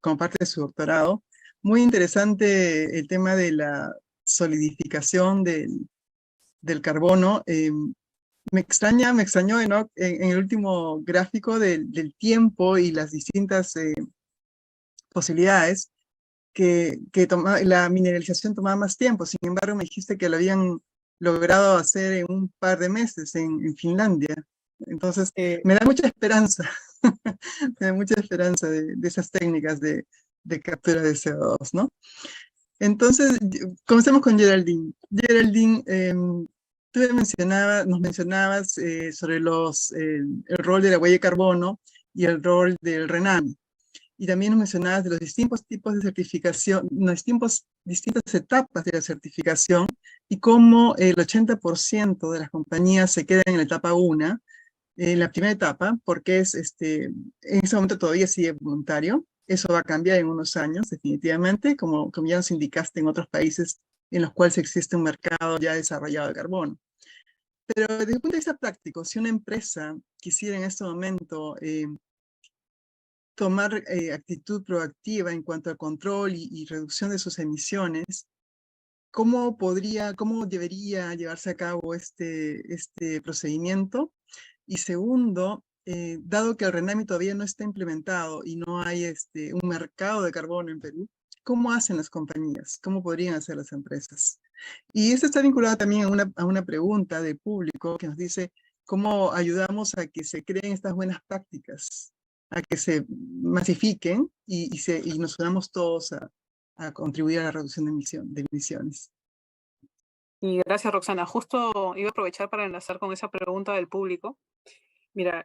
[SPEAKER 4] como parte de su doctorado. Muy interesante el tema de la solidificación del carbono. Me extrañó Enoc, en el último gráfico del tiempo y las distintas posibilidades, que la mineralización tomaba más tiempo. Sin embargo, me dijiste que lo habían logrado hacer en un par de meses en Finlandia. Entonces, me da mucha esperanza, me da mucha esperanza de esas técnicas de captura de CO2, ¿no? Entonces, comencemos con Geraldine. Geraldine, tú nos mencionabas sobre el rol de la huella de carbono y el rol del RENAMI. Y también nos mencionabas de los distintos tipos de certificación, distintas etapas de la certificación, y cómo el 80% de las compañías se quedan en la etapa 1, en la primera etapa, porque en ese momento todavía sigue voluntario. Eso va a cambiar en unos años, definitivamente, como ya nos indicaste en otros países en los cuales existe un mercado ya desarrollado de carbono. Pero desde el punto de vista práctico, si una empresa quisiera en este momento tomar actitud proactiva en cuanto al control y reducción de sus emisiones, ¿cómo debería llevarse a cabo este procedimiento? Y segundo, dado que el RENAMI todavía no está implementado y no hay un mercado de carbono en Perú, ¿cómo hacen las compañías? ¿Cómo podrían hacer las empresas? Y esto está vinculado también a una pregunta del público que nos dice, ¿cómo ayudamos a que se creen estas buenas prácticas? A que se masifiquen y nos unamos todos a contribuir a la reducción de emisiones.
[SPEAKER 3] Y gracias, Roxana. Justo iba a aprovechar para enlazar con esa pregunta del público. Mira,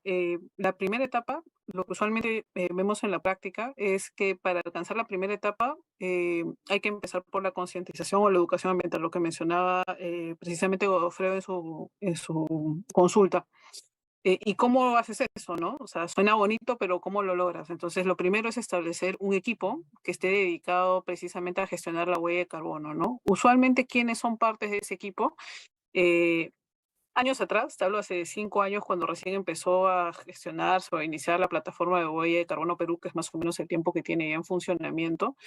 [SPEAKER 3] la primera etapa, lo que usualmente vemos en la práctica es que para alcanzar la primera etapa hay que empezar por la concientización o la educación ambiental, lo que mencionaba precisamente Godofredo en su consulta. ¿Y cómo haces eso, no? O sea, suena bonito, pero ¿cómo lo logras? Entonces, lo primero es establecer un equipo que esté dedicado precisamente a gestionar la huella de carbono, ¿no? Usualmente, ¿quiénes son partes de ese equipo? Años atrás, te hablo hace 5 años, cuando recién empezó a gestionarse o a iniciar la plataforma de huella de carbono Perú, que es más o menos el tiempo que tiene ya en funcionamiento,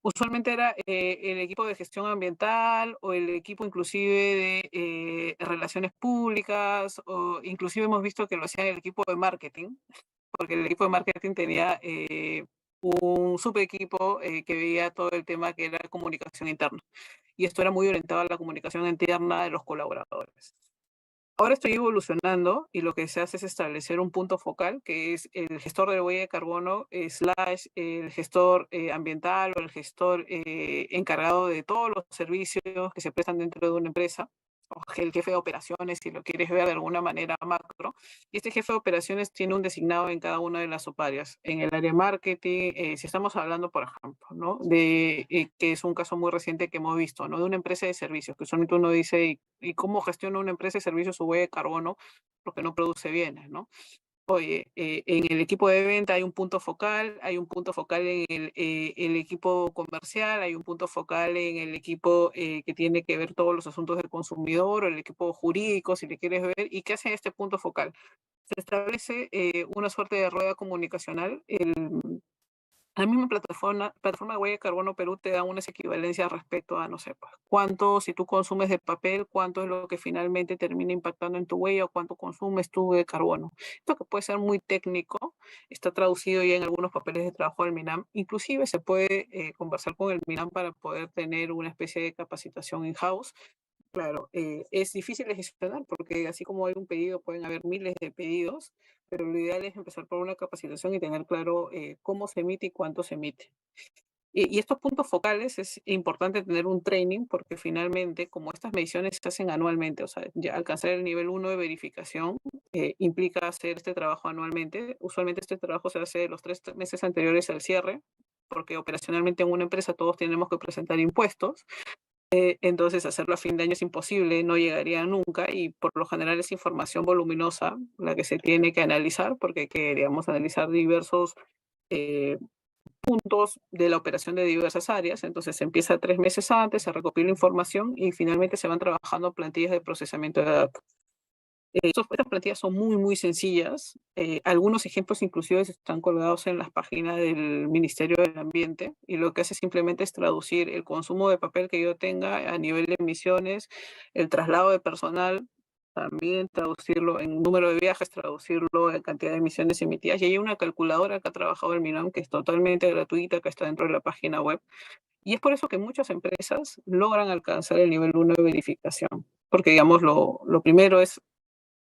[SPEAKER 3] usualmente era el equipo de gestión ambiental o el equipo inclusive de relaciones públicas, o inclusive hemos visto que lo hacía el equipo de marketing, porque el equipo de marketing tenía un subequipo que veía todo el tema que era comunicación interna. Y esto era muy orientado a la comunicación interna de los colaboradores. Ahora estoy evolucionando y lo que se hace es establecer un punto focal, que es el gestor de huella de carbono / el gestor ambiental o el gestor encargado de todos los servicios que se prestan dentro de una empresa, o el jefe de operaciones, si lo quieres ver de alguna manera macro. Y este jefe de operaciones tiene un designado en cada una de las subáreas. En el área de marketing, si estamos hablando, por ejemplo, ¿no? De que es un caso muy reciente que hemos visto, ¿no? De una empresa de servicios, que usualmente uno dice, ¿y cómo gestiona una empresa de servicios su huella de carbono? Porque no produce bienes, ¿no? Oye, en el equipo de venta hay un punto focal en el equipo comercial, hay un punto focal en el equipo que tiene que ver todos los asuntos del consumidor, o el equipo jurídico, si le quieres ver. ¿Y qué hace este punto focal? Se establece una suerte de rueda comunicacional. La misma plataforma de huella de carbono Perú te da unas equivalencias respecto a, no sé, pues, cuánto, si tú consumes de papel, cuánto es lo que finalmente termina impactando en tu huella, o cuánto consumes tú de carbono. Esto que puede ser muy técnico, está traducido ya en algunos papeles de trabajo del MINAM. Inclusive se puede conversar con el MINAM para poder tener una especie de capacitación in-house. Claro, es difícil de gestionar porque así como hay un pedido, pueden haber miles de pedidos, pero lo ideal es empezar por una capacitación y tener claro cómo se emite y cuánto se emite. Y estos puntos focales es importante tener un training porque finalmente, como estas mediciones se hacen anualmente, o sea, ya alcanzar el nivel 1 de verificación implica hacer este trabajo anualmente. Usualmente este trabajo se hace los 3 meses anteriores al cierre, porque operacionalmente en una empresa todos tenemos que presentar impuestos. Entonces hacerlo a fin de año es imposible, no llegaría nunca, y por lo general es información voluminosa la que se tiene que analizar, porque hay que, digamos, analizar diversos puntos de la operación de diversas áreas. Entonces se empieza 3 meses antes, se recopila información y finalmente se van trabajando plantillas de procesamiento de datos. Estas plantillas son muy, muy sencillas. Algunos ejemplos inclusive están colgados en las páginas del Ministerio del Ambiente, y lo que hace simplemente es traducir el consumo de papel que yo tenga a nivel de emisiones, el traslado de personal, también traducirlo en número de viajes, traducirlo en cantidad de emisiones emitidas. Y hay una calculadora que ha trabajado el MINAM que es totalmente gratuita, que está dentro de la página web. Y es por eso que muchas empresas logran alcanzar el nivel 1 de verificación. Porque, digamos, lo primero es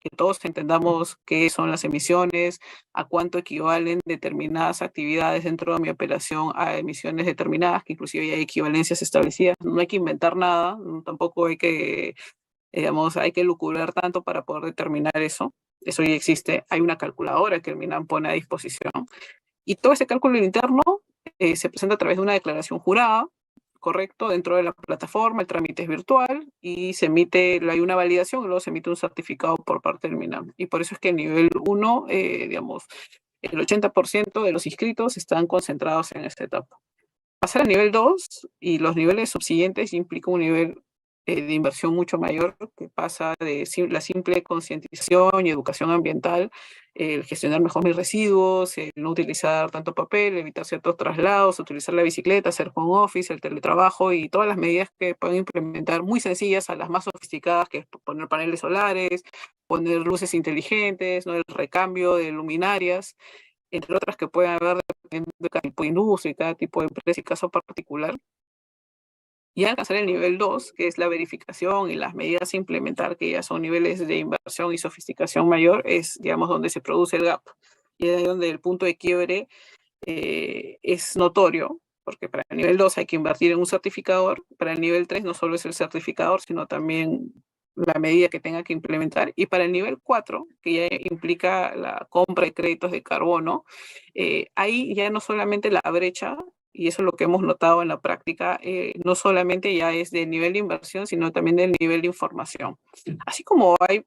[SPEAKER 3] que todos entendamos qué son las emisiones, a cuánto equivalen determinadas actividades dentro de mi operación a emisiones determinadas, que inclusive ya hay equivalencias establecidas. No hay que inventar nada, tampoco hay que, digamos, hay que lucubrar tanto para poder determinar eso. Eso ya existe. Hay una calculadora que el MINAM pone a disposición. Y todo ese cálculo interno se presenta a través de una declaración jurada, correcto, dentro de la plataforma. El trámite es virtual y se emite, hay una validación y luego se emite un certificado por parte del MINAM. Y por eso es que en nivel 1, digamos, el 80% de los inscritos están concentrados en esta etapa. Pasar a nivel 2 y los niveles subsiguientes implica un nivel de inversión mucho mayor, que pasa de la simple concientización y educación ambiental, el gestionar mejor mis residuos, el no utilizar tanto papel, evitar ciertos traslados, utilizar la bicicleta, hacer home office, el teletrabajo y todas las medidas que pueden implementar, muy sencillas a las más sofisticadas, que es poner paneles solares, poner luces inteligentes, ¿no? El recambio de luminarias. entre otras que pueden haber dependiendo de cada tipo de industria y cada tipo de empresa y caso particular. Y alcanzar el nivel 2, que es la verificación y las medidas a implementar, que ya son niveles de inversión y sofisticación mayor, es, digamos, donde se produce el gap. Y es donde el punto de quiebre es notorio, porque para el nivel 2 hay que invertir en un certificador, para el nivel 3 no solo es el certificador, sino también la medida que tenga que implementar, y para el nivel 4, que ya implica la compra de créditos de carbono, ahí ya no solamente la brecha, y eso es lo que hemos notado en la práctica, no solamente ya es del nivel de inversión, sino también del nivel de información. Así como hay,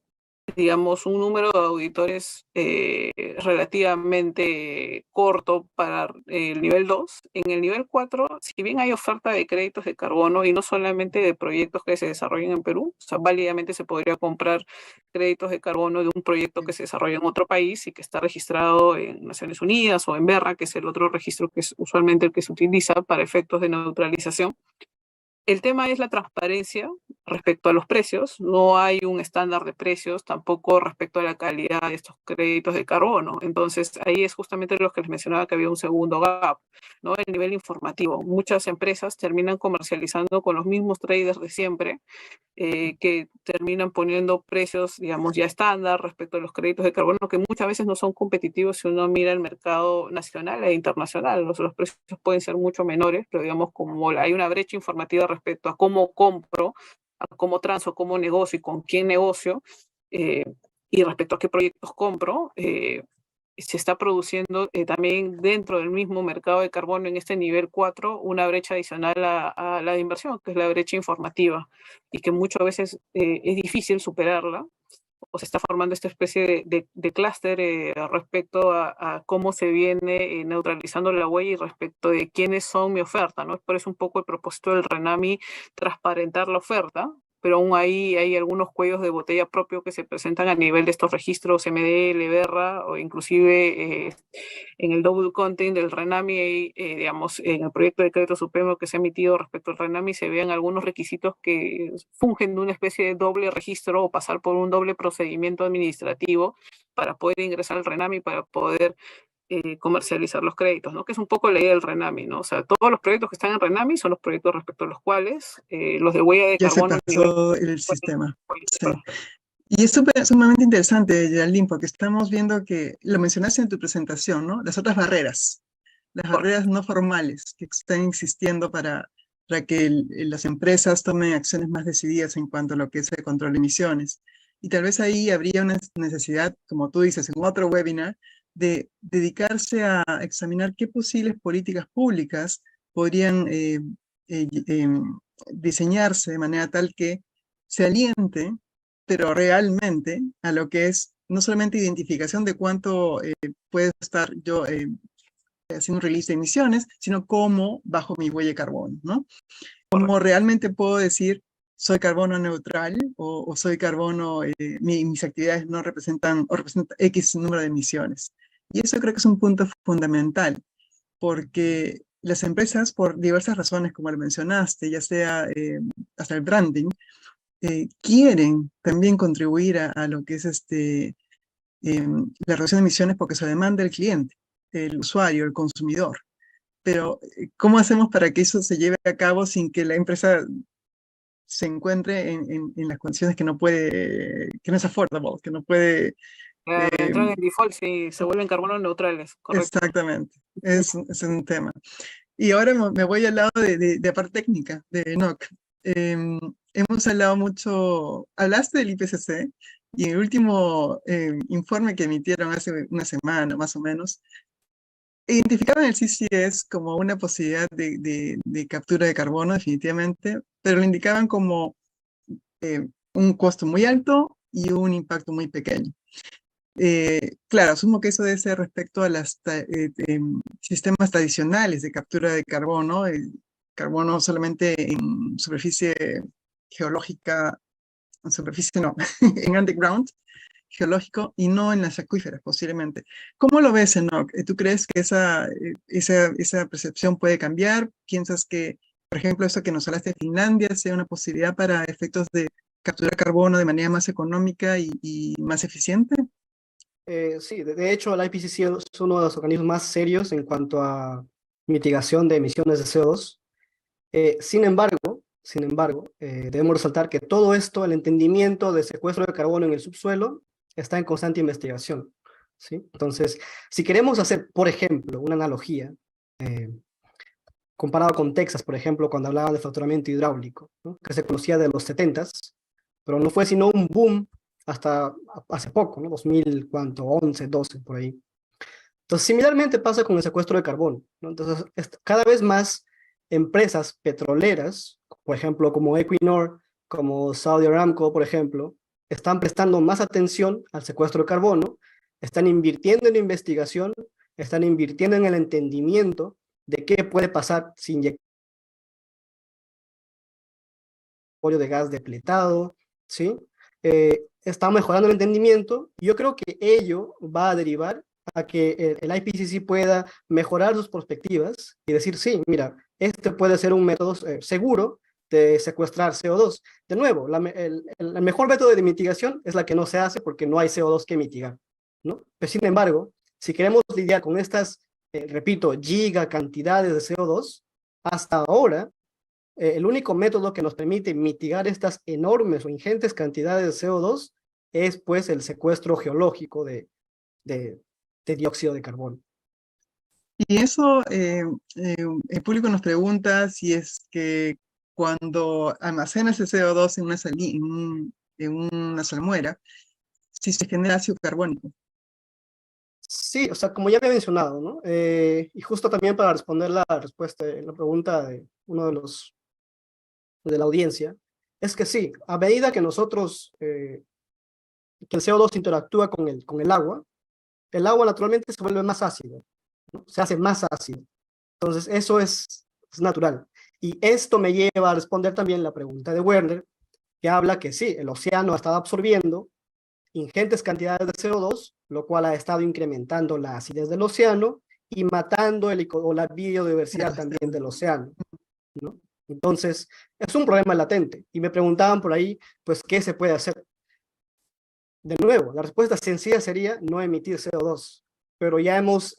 [SPEAKER 3] digamos, un número de auditores relativamente corto para el nivel 2. En el nivel 4, si bien hay oferta de créditos de carbono y no solamente de proyectos que se desarrollen en Perú, o sea, válidamente se podría comprar créditos de carbono de un proyecto que se desarrolla en otro país y que está registrado en Naciones Unidas o en BERRA, que es el otro registro que es usualmente el que se utiliza para efectos de neutralización. El tema es la transparencia respecto a los precios. No hay un estándar de precios, tampoco respecto a la calidad de estos créditos de carbono. Entonces, ahí es justamente lo que les mencionaba, que había un segundo gap, ¿no? El nivel informativo. Muchas empresas terminan comercializando con los mismos traders de siempre, que terminan poniendo precios, digamos, ya estándar respecto a los créditos de carbono, que muchas veces no son competitivos si uno mira el mercado nacional e internacional. Los precios pueden ser mucho menores, pero digamos, como hay una brecha informativa respecto a cómo compro, a cómo transo, cómo negocio y con quién negocio, y respecto a qué proyectos compro, se está produciendo también dentro del mismo mercado de carbono en este nivel 4 una brecha adicional a la de inversión, que es la brecha informativa, y que muchas veces es difícil superarla, o se está formando esta especie de clúster respecto a cómo se viene neutralizando la huella y respecto de quiénes son mi oferta, ¿no? Por eso un poco el propósito del RENAMI, transparentar la oferta, pero aún ahí hay algunos cuellos de botella propios que se presentan a nivel de estos registros MDL, BERRA, o inclusive en el double content del RENAMI, digamos, en el proyecto de decreto supremo que se ha emitido respecto al RENAMI, se vean algunos requisitos que fungen de una especie de doble registro o pasar por un doble procedimiento administrativo para poder ingresar al RENAMI, para poder comercializar los créditos, ¿no? Que es un poco la idea del RENAMI, ¿no? O sea, todos los proyectos que están en RENAMI son los proyectos respecto a los cuales los de huella de
[SPEAKER 4] Ya se
[SPEAKER 3] carbono...
[SPEAKER 4] pasó el sistema. Sí. Y es sumamente interesante, Geraldine, porque estamos viendo que, lo mencionaste en tu presentación, ¿no? Las otras barreras, las barreras no formales que están existiendo para que las empresas tomen acciones más decididas en cuanto a lo que es el control de emisiones. Y tal vez ahí habría una necesidad, como tú dices, en otro webinar, de dedicarse a examinar qué posibles políticas públicas podrían diseñarse de manera tal que se aliente, pero realmente, a lo que es no solamente identificación de cuánto puedo estar yo haciendo un release de emisiones, sino cómo bajo mi huella de carbono, ¿no? Cómo realmente puedo decir, soy carbono neutral o soy carbono, mis actividades no representan o representan X número de emisiones. Y eso creo que es un punto fundamental, porque las empresas, por diversas razones, como lo mencionaste, ya sea hasta el branding, quieren también contribuir a lo que es la reducción de emisiones porque se demanda el cliente, el usuario, el consumidor. Pero, ¿cómo hacemos para que eso se lleve a cabo sin que la empresa se encuentre en las condiciones que no puede, que no es affordable, que no puede...
[SPEAKER 3] entran en default si se vuelven carbono neutrales, correcto.
[SPEAKER 4] Exactamente, es un tema. Y ahora me voy al lado de la parte técnica de NOC. Hemos hablado mucho, hablaste del IPCC, y en el último informe que emitieron hace una semana más o menos, identificaban el CCS como una posibilidad de captura de carbono definitivamente, pero lo indicaban como un costo muy alto y un impacto muy pequeño. Claro, asumo que eso debe ser respecto a los sistemas tradicionales de captura de carbono, el carbono solamente en superficie geológica, en superficie no, en underground geológico y no en las acuíferas posiblemente. ¿Cómo lo ves, Enoch? ¿Tú crees que esa percepción puede cambiar? ¿Piensas que, por ejemplo, esto que nos hablaste de Finlandia sea una posibilidad para efectos de capturar carbono de manera más económica y más eficiente?
[SPEAKER 2] Sí, de hecho el IPCC es uno de los organismos más serios en cuanto a mitigación de emisiones de CO2. Sin embargo, debemos resaltar que todo esto, el entendimiento de secuestro de carbono en el subsuelo, está en constante investigación, ¿sí? Entonces, si queremos hacer, por ejemplo, una analogía, eh, comparado con Texas, por ejemplo, cuando hablaban de fracturamiento hidráulico, ¿no? Que se conocía de los 70s, pero no fue sino un boom hasta hace poco, ¿no? 2000, ¿cuánto? 11, 12, por ahí. Entonces, similarmente pasa con el secuestro de carbono, ¿no? Entonces, cada vez más empresas petroleras, por ejemplo, como Equinor, como Saudi Aramco, por ejemplo, están prestando más atención al secuestro de carbono, están invirtiendo en investigación, están invirtiendo en el entendimiento de qué puede pasar si inyectamos de gas depletado, ¿sí? Está mejorando el entendimiento. Yo creo que ello va a derivar a que el IPCC pueda mejorar sus perspectivas y decir, sí, mira, este puede ser un método seguro de secuestrar CO2. De nuevo, el mejor método de mitigación es la que no se hace porque no hay CO2 que mitigar, ¿no? Pero sin embargo, si queremos lidiar con estas, repito, giga cantidades de CO2, hasta ahora, el único método que nos permite mitigar estas enormes o ingentes cantidades de CO2 es pues el secuestro geológico de, de dióxido de carbono.
[SPEAKER 4] Y eso, el público nos pregunta si es que cuando almacenas ese CO2 en una salmuera, si se genera ácido carbónico.
[SPEAKER 2] Sí, o sea, como ya había mencionado, ¿no? Y justo también para responder la pregunta de uno de la audiencia, es que sí, a medida que nosotros, que el CO2 interactúa con el agua naturalmente se vuelve más ácido, ¿no? Se hace más ácido. Entonces, eso es natural. Y esto me lleva a responder también la pregunta de Werner, que habla que sí, el océano ha estado absorbiendo ingentes cantidades de CO2, lo cual ha estado incrementando la acidez del océano y matando la biodiversidad también del océano, ¿no? Entonces, es un problema latente. Y me preguntaban por ahí, pues, ¿qué se puede hacer? De nuevo, la respuesta sencilla sería no emitir CO2, pero ya hemos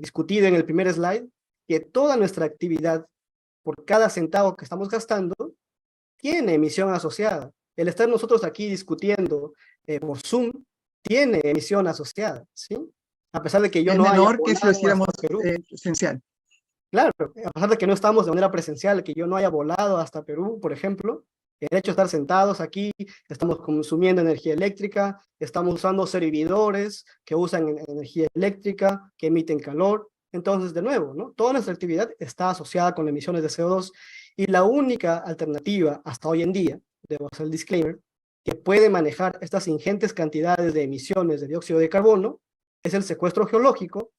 [SPEAKER 2] discutido en el primer slide que toda nuestra actividad, por cada centavo que estamos gastando, tiene emisión asociada. El estar nosotros aquí discutiendo por Zoom tiene emisión asociada, ¿sí? A pesar de que yo
[SPEAKER 4] Es
[SPEAKER 2] no haya
[SPEAKER 4] menor que si lo
[SPEAKER 2] volado
[SPEAKER 4] hiciéramos
[SPEAKER 2] hasta Perú.
[SPEAKER 4] presencial.
[SPEAKER 2] Claro, a pesar de que no estamos de manera presencial, que yo no haya volado hasta Perú, por ejemplo, el hecho de estar sentados aquí, estamos consumiendo energía eléctrica, estamos usando servidores que usan energía eléctrica, que emiten calor. Entonces, de nuevo, ¿no? Toda nuestra actividad está asociada con emisiones de CO2 y la única alternativa hasta hoy en día, debo hacer el disclaimer, que puede manejar estas ingentes cantidades de emisiones de dióxido de carbono es el secuestro geológico.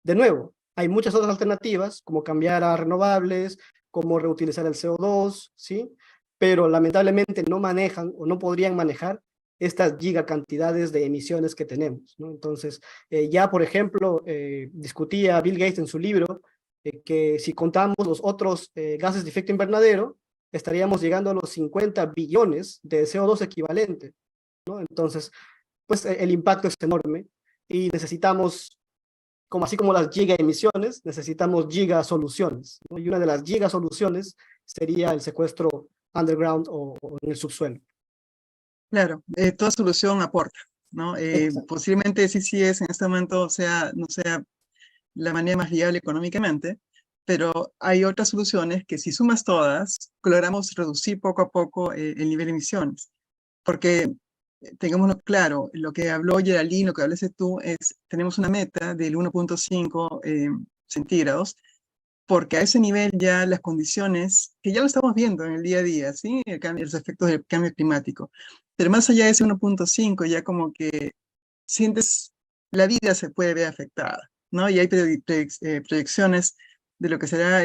[SPEAKER 2] De nuevo, hay muchas otras alternativas, como cambiar a renovables, como reutilizar el CO2, ¿sí? Pero lamentablemente no manejan o no podrían manejar estas gigacantidades de emisiones que tenemos, ¿no? Entonces, ya por ejemplo, discutía Bill Gates en su libro que si contamos los otros gases de efecto invernadero, estaríamos llegando a los 50 billones de CO2 equivalente, ¿no? Entonces, pues el impacto es enorme y necesitamos así como las giga emisiones, necesitamos giga soluciones, ¿no? Y una de las giga soluciones sería el secuestro underground o en el subsuelo.
[SPEAKER 4] Claro, toda solución aporta, ¿no? Posiblemente CCS en este momento no sea la manera más viable económicamente, pero hay otras soluciones que si sumas todas, logramos reducir poco a poco el nivel de emisiones. Porque tengámoslo claro, lo que habló Geraldine, lo que hablaste tú, tenemos una meta del 1.5 centígrados, porque a ese nivel ya las condiciones, que ya lo estamos viendo en el día a día, ¿sí? Los efectos del cambio climático, pero más allá de ese 1.5, ya como que sientes, la vida se puede ver afectada, ¿no? Y hay proyecciones de lo que será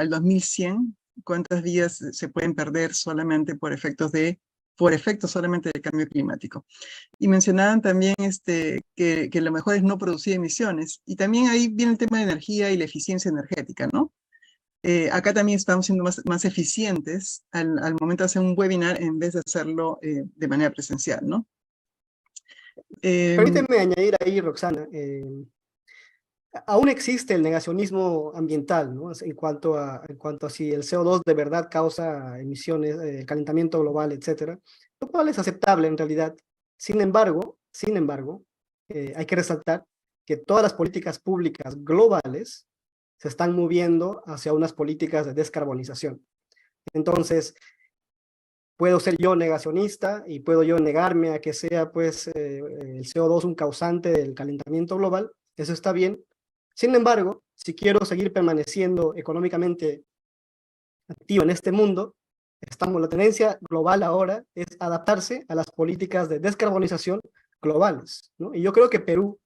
[SPEAKER 4] al 2100, cuántas vidas se pueden perder solamente por efectos solamente del cambio climático. Y mencionaban también que lo mejor es no producir emisiones. Y también ahí viene el tema de energía y la eficiencia energética, ¿no? Acá también estamos siendo más eficientes al momento de hacer un webinar en vez de hacerlo de manera presencial, ¿no?
[SPEAKER 2] Permíteme añadir ahí, Roxana, aún existe el negacionismo ambiental, ¿no? En cuanto a si el CO2 de verdad causa emisiones, calentamiento global, etcétera, lo cual es aceptable en realidad. Sin embargo, hay que resaltar que todas las políticas públicas globales se están moviendo hacia unas políticas de descarbonización. Entonces, puedo ser yo negacionista y puedo yo negarme a que sea pues el CO2 un causante del calentamiento global, eso está bien. Sin embargo, si quiero seguir permaneciendo económicamente activo en este mundo, la tendencia global ahora es adaptarse a las políticas de descarbonización globales, ¿no? Y yo creo que Perú,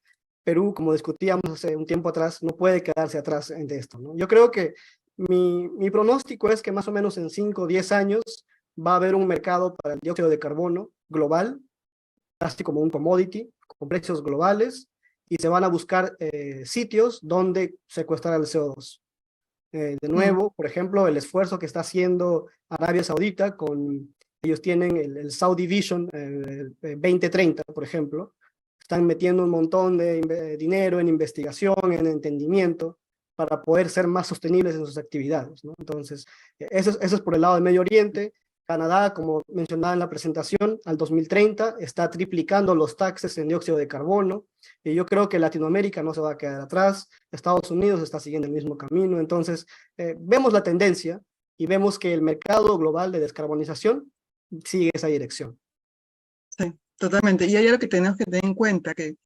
[SPEAKER 2] como discutíamos hace un tiempo atrás, no puede quedarse atrás de esto, ¿no? Yo creo que mi pronóstico es que más o menos en 5 o 10 años va a haber un mercado para el dióxido de carbono global, casi como un commodity, con precios globales, y se van a buscar sitios donde secuestrar el CO2. De nuevo, por ejemplo, el esfuerzo que está haciendo Arabia Saudita ellos tienen el Saudi Vision 2030, por ejemplo, están metiendo un montón de dinero en investigación, en entendimiento, para poder ser más sostenibles en sus actividades, ¿no? Entonces, eso es por el lado del Medio Oriente. Canadá, como mencionaba en la presentación, al 2030 está triplicando los taxes en dióxido de carbono, y yo creo que Latinoamérica no se va a quedar atrás, Estados Unidos está siguiendo el mismo camino. Entonces, vemos la tendencia y vemos que el mercado global de descarbonización sigue esa dirección.
[SPEAKER 4] Sí, totalmente. Y hay algo que tenemos que tener en cuenta, que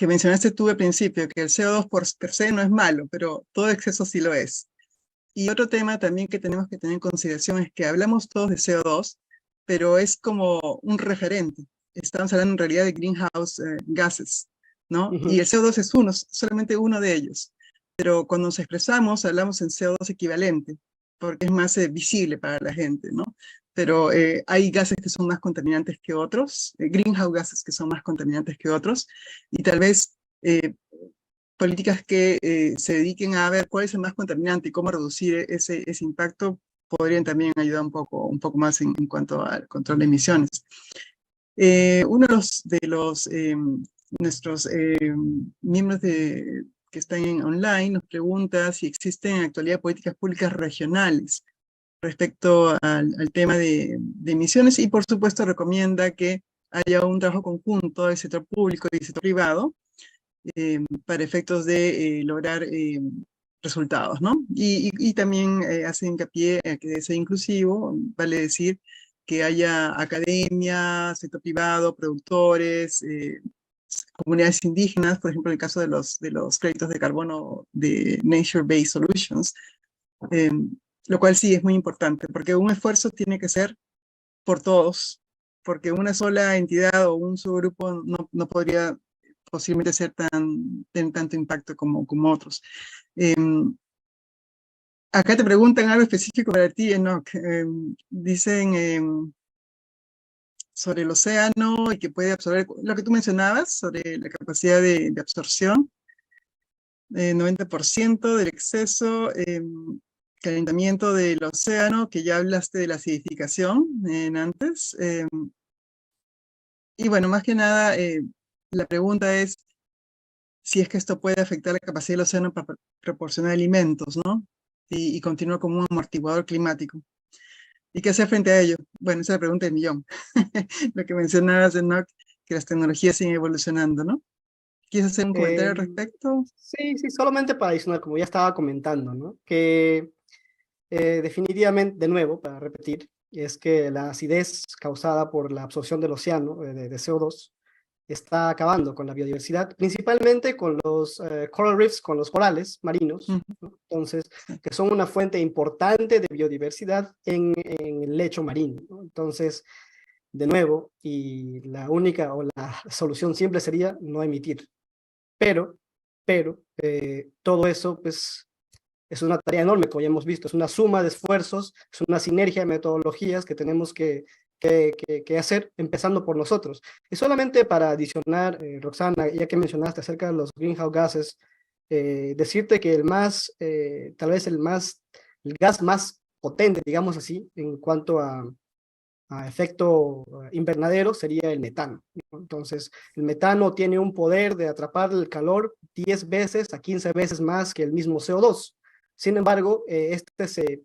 [SPEAKER 4] mencionaste tú al principio, que el CO2 per se no es malo, pero todo exceso sí lo es. Y otro tema también que tenemos que tener en consideración es que hablamos todos de CO2, pero es como un referente. Estamos hablando en realidad de greenhouse gases, ¿no? Y el CO2 es solamente uno de ellos. Pero cuando nos expresamos, hablamos en CO2 equivalente, porque es más visible para la gente, ¿no? Pero hay gases que son más contaminantes que otros, greenhouse gases que son más contaminantes que otros, y tal vez políticas que se dediquen a ver cuál es el más contaminante y cómo reducir ese impacto podrían también ayudar un poco más en cuanto al control de emisiones. Uno de los nuestros miembros que están online nos pregunta si existen en la actualidad políticas públicas regionales respecto al tema de emisiones, y por supuesto recomienda que haya un trabajo conjunto del sector público y del sector privado para efectos de lograr resultados, ¿no? Y también hace hincapié a que debe ser inclusivo, vale decir que haya academia, sector privado, productores, comunidades indígenas, por ejemplo, en el caso de los créditos de carbono de Nature Based Solutions, lo cual sí es muy importante, porque un esfuerzo tiene que ser por todos, porque una sola entidad o un solo grupo no podría posiblemente tener tanto impacto como otros. Acá te preguntan algo específico para ti, Enoch. Dicen sobre el océano y que puede absorber, lo que tú mencionabas, sobre la capacidad de absorción, 90% del exceso, calentamiento del océano, que ya hablaste de la acidificación antes. Y bueno, más que nada, la pregunta es si es que esto puede afectar la capacidad del océano para proporcionar alimentos, ¿no? Y continúa como un amortiguador climático. ¿Y qué hacer frente a ello? Bueno, esa es la pregunta del millón. Lo que mencionabas, Enoch, que las tecnologías siguen evolucionando, ¿no? ¿Quieres hacer un comentario al respecto?
[SPEAKER 2] Sí, solamente para adicionar, como ya estaba comentando, ¿no? Que definitivamente, de nuevo, para repetir, es que la acidez causada por la absorción del océano de CO2 está acabando con la biodiversidad, principalmente con los coral reefs, con los corales marinos, ¿no? Entonces, que son una fuente importante de biodiversidad en el lecho marino, ¿no? Entonces, de nuevo, y la única o la solución siempre sería no emitir. Pero todo eso, pues, es una tarea enorme, como ya hemos visto, es una suma de esfuerzos, es una sinergia de metodologías que tenemos que hacer, empezando por nosotros. Y solamente para adicionar, Roxana, ya que mencionaste acerca de los greenhouse gases, decirte que tal vez el gas más potente, digamos así, en cuanto a a efecto invernadero sería el metano, ¿no? Entonces, el metano tiene un poder de atrapar el calor 10 veces a 15 veces más que el mismo CO2. Sin embargo, este se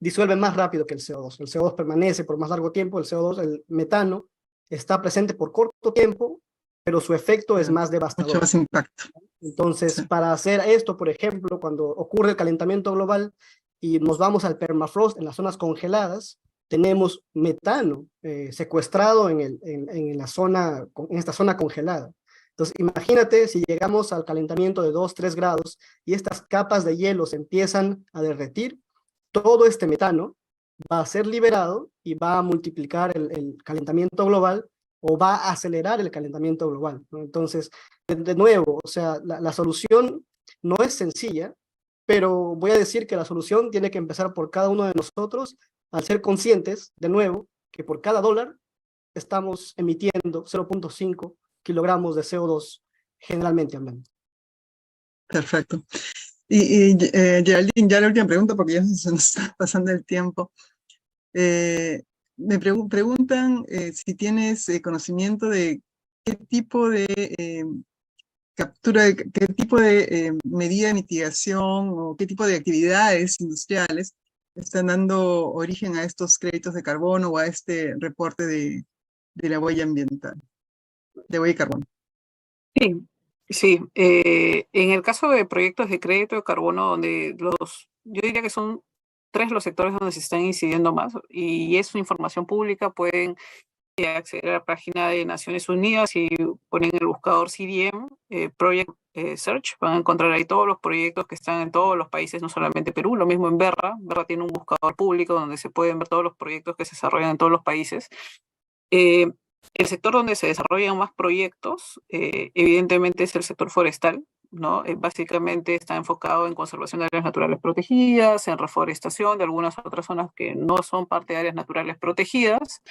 [SPEAKER 2] disuelve más rápido que el CO2. El CO2 permanece por más largo tiempo, el metano, está presente por corto tiempo, pero su efecto es más
[SPEAKER 4] Mucho
[SPEAKER 2] devastador.
[SPEAKER 4] más impacto.
[SPEAKER 2] Entonces,
[SPEAKER 4] Sí.
[SPEAKER 2] para hacer esto, por ejemplo, cuando ocurre el calentamiento global y nos vamos al permafrost en las zonas congeladas, tenemos metano secuestrado en esta zona congelada. Entonces, imagínate si llegamos al calentamiento de 2, 3 grados y estas capas de hielo se empiezan a derretir, todo este metano va a ser liberado y va a multiplicar el calentamiento global o va a acelerar el calentamiento global, ¿no? Entonces, de nuevo, o sea, la solución no es sencilla, pero voy a decir que la solución tiene que empezar por cada uno de nosotros al ser conscientes, de nuevo, que por cada dólar estamos emitiendo 0.5 kilogramos de CO2 generalmente hablando.
[SPEAKER 4] Perfecto. Geraldine, ya la última pregunta porque ya se nos está pasando el tiempo. Me preguntan si tienes conocimiento de qué tipo de qué tipo de medida de mitigación o qué tipo de actividades industriales están dando origen a estos créditos de carbono o a este reporte de la huella ambiental, de huella de carbono.
[SPEAKER 3] Sí, sí. En el caso de proyectos de crédito de carbono, donde yo diría que son 3 los sectores donde se están incidiendo más, y es información pública, pueden acceder a la página de Naciones Unidas y ponen el buscador CDM, Project Search, van a encontrar ahí todos los proyectos que están en todos los países, no solamente Perú, lo mismo en Verra. Verra tiene un buscador público donde se pueden ver todos los proyectos que se desarrollan en todos los países. El sector donde se desarrollan más proyectos, evidentemente es el sector forestal, ¿no? Básicamente está enfocado en conservación de áreas naturales protegidas, en reforestación de algunas otras zonas que no son parte de áreas naturales protegidas,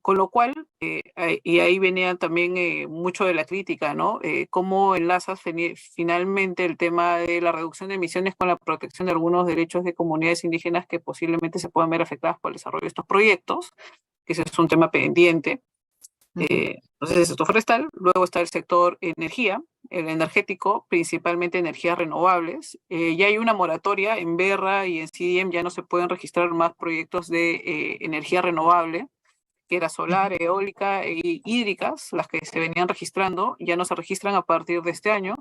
[SPEAKER 3] con lo cual, y ahí venía también mucho de la crítica, ¿no? Cómo enlazas finalmente el tema de la reducción de emisiones con la protección de algunos derechos de comunidades indígenas que posiblemente se puedan ver afectadas por el desarrollo de estos proyectos, que ese es un tema pendiente. Entonces, el sector forestal, luego está el sector energía, el energético, principalmente energías renovables. Ya hay una moratoria en Verra y en CDM, ya no se pueden registrar más proyectos de energía renovable, que era solar, eólica e hídricas, las que se venían registrando, ya no se registran a partir de este año,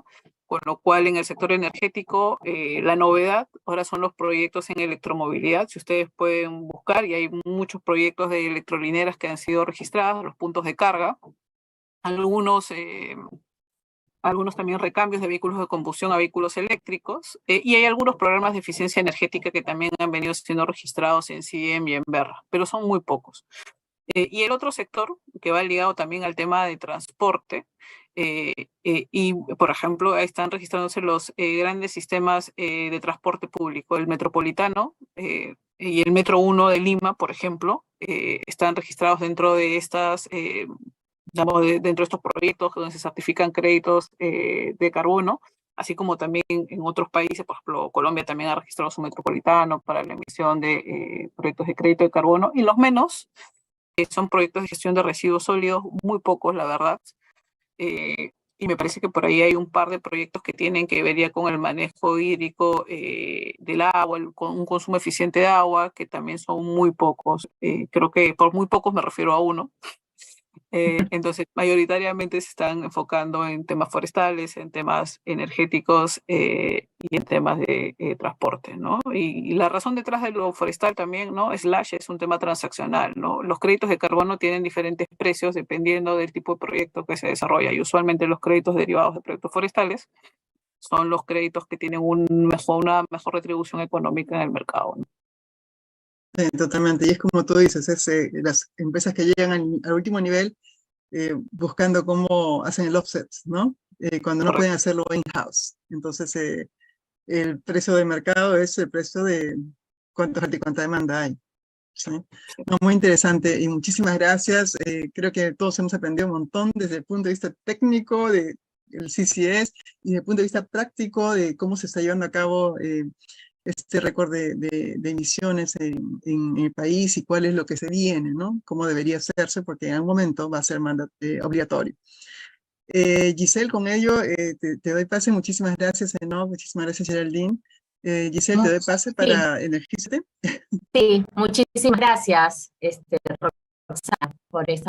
[SPEAKER 3] con lo cual en el sector energético la novedad ahora son los proyectos en electromovilidad. Si ustedes pueden buscar, y hay muchos proyectos de electrolineras que han sido registradas, los puntos de carga, algunos también recambios de vehículos de combustión a vehículos eléctricos, y hay algunos programas de eficiencia energética que también han venido siendo registrados en CIEM y en Verra, pero son muy pocos. Y el otro sector que va ligado también al tema de transporte, y por ejemplo, ahí están registrándose los grandes sistemas de transporte público, el metropolitano y el Metro 1 de Lima, por ejemplo, están registrados dentro de dentro de estos proyectos donde se certifican créditos de carbono, así como también en otros países. Por ejemplo, Colombia también ha registrado su metropolitano para la emisión de proyectos de crédito de carbono, y los menos son proyectos de gestión de residuos sólidos, muy pocos, la verdad. Y me parece que por ahí hay un par de proyectos que tienen que ver ya con el manejo hídrico del agua, con un consumo eficiente de agua, que también son muy pocos. Creo que por muy pocos me refiero a uno. Entonces, mayoritariamente se están enfocando en temas forestales, en temas energéticos y en temas de transporte, ¿no? Y la razón detrás de lo forestal también, ¿no? Es un tema transaccional, ¿no? Los créditos de carbono tienen diferentes precios dependiendo del tipo de proyecto que se desarrolla, y usualmente los créditos derivados de proyectos forestales son los créditos que tienen una mejor retribución económica en el mercado, ¿no?
[SPEAKER 4] Totalmente, y es como tú dices, las empresas que llegan al último nivel buscando cómo hacen el offset, ¿no? Cuando no pueden hacerlo in-house. Entonces, el precio de mercado es el precio de cuánta oferta y cuánta demanda hay, ¿sí? No, muy interesante y muchísimas gracias. Creo que todos hemos aprendido un montón desde el punto de vista técnico del CCS y desde el punto de vista práctico de cómo se está llevando a cabo este récord de emisiones en el país y cuál es lo que se viene, ¿no? Cómo debería hacerse, porque en algún momento va a ser obligatorio. Giselle, con ello te doy pase. Muchísimas gracias, Enoch. Muchísimas gracias, Geraldine. Giselle, te doy pase para Energízate.
[SPEAKER 1] Sí, muchísimas gracias, Roxana, por esta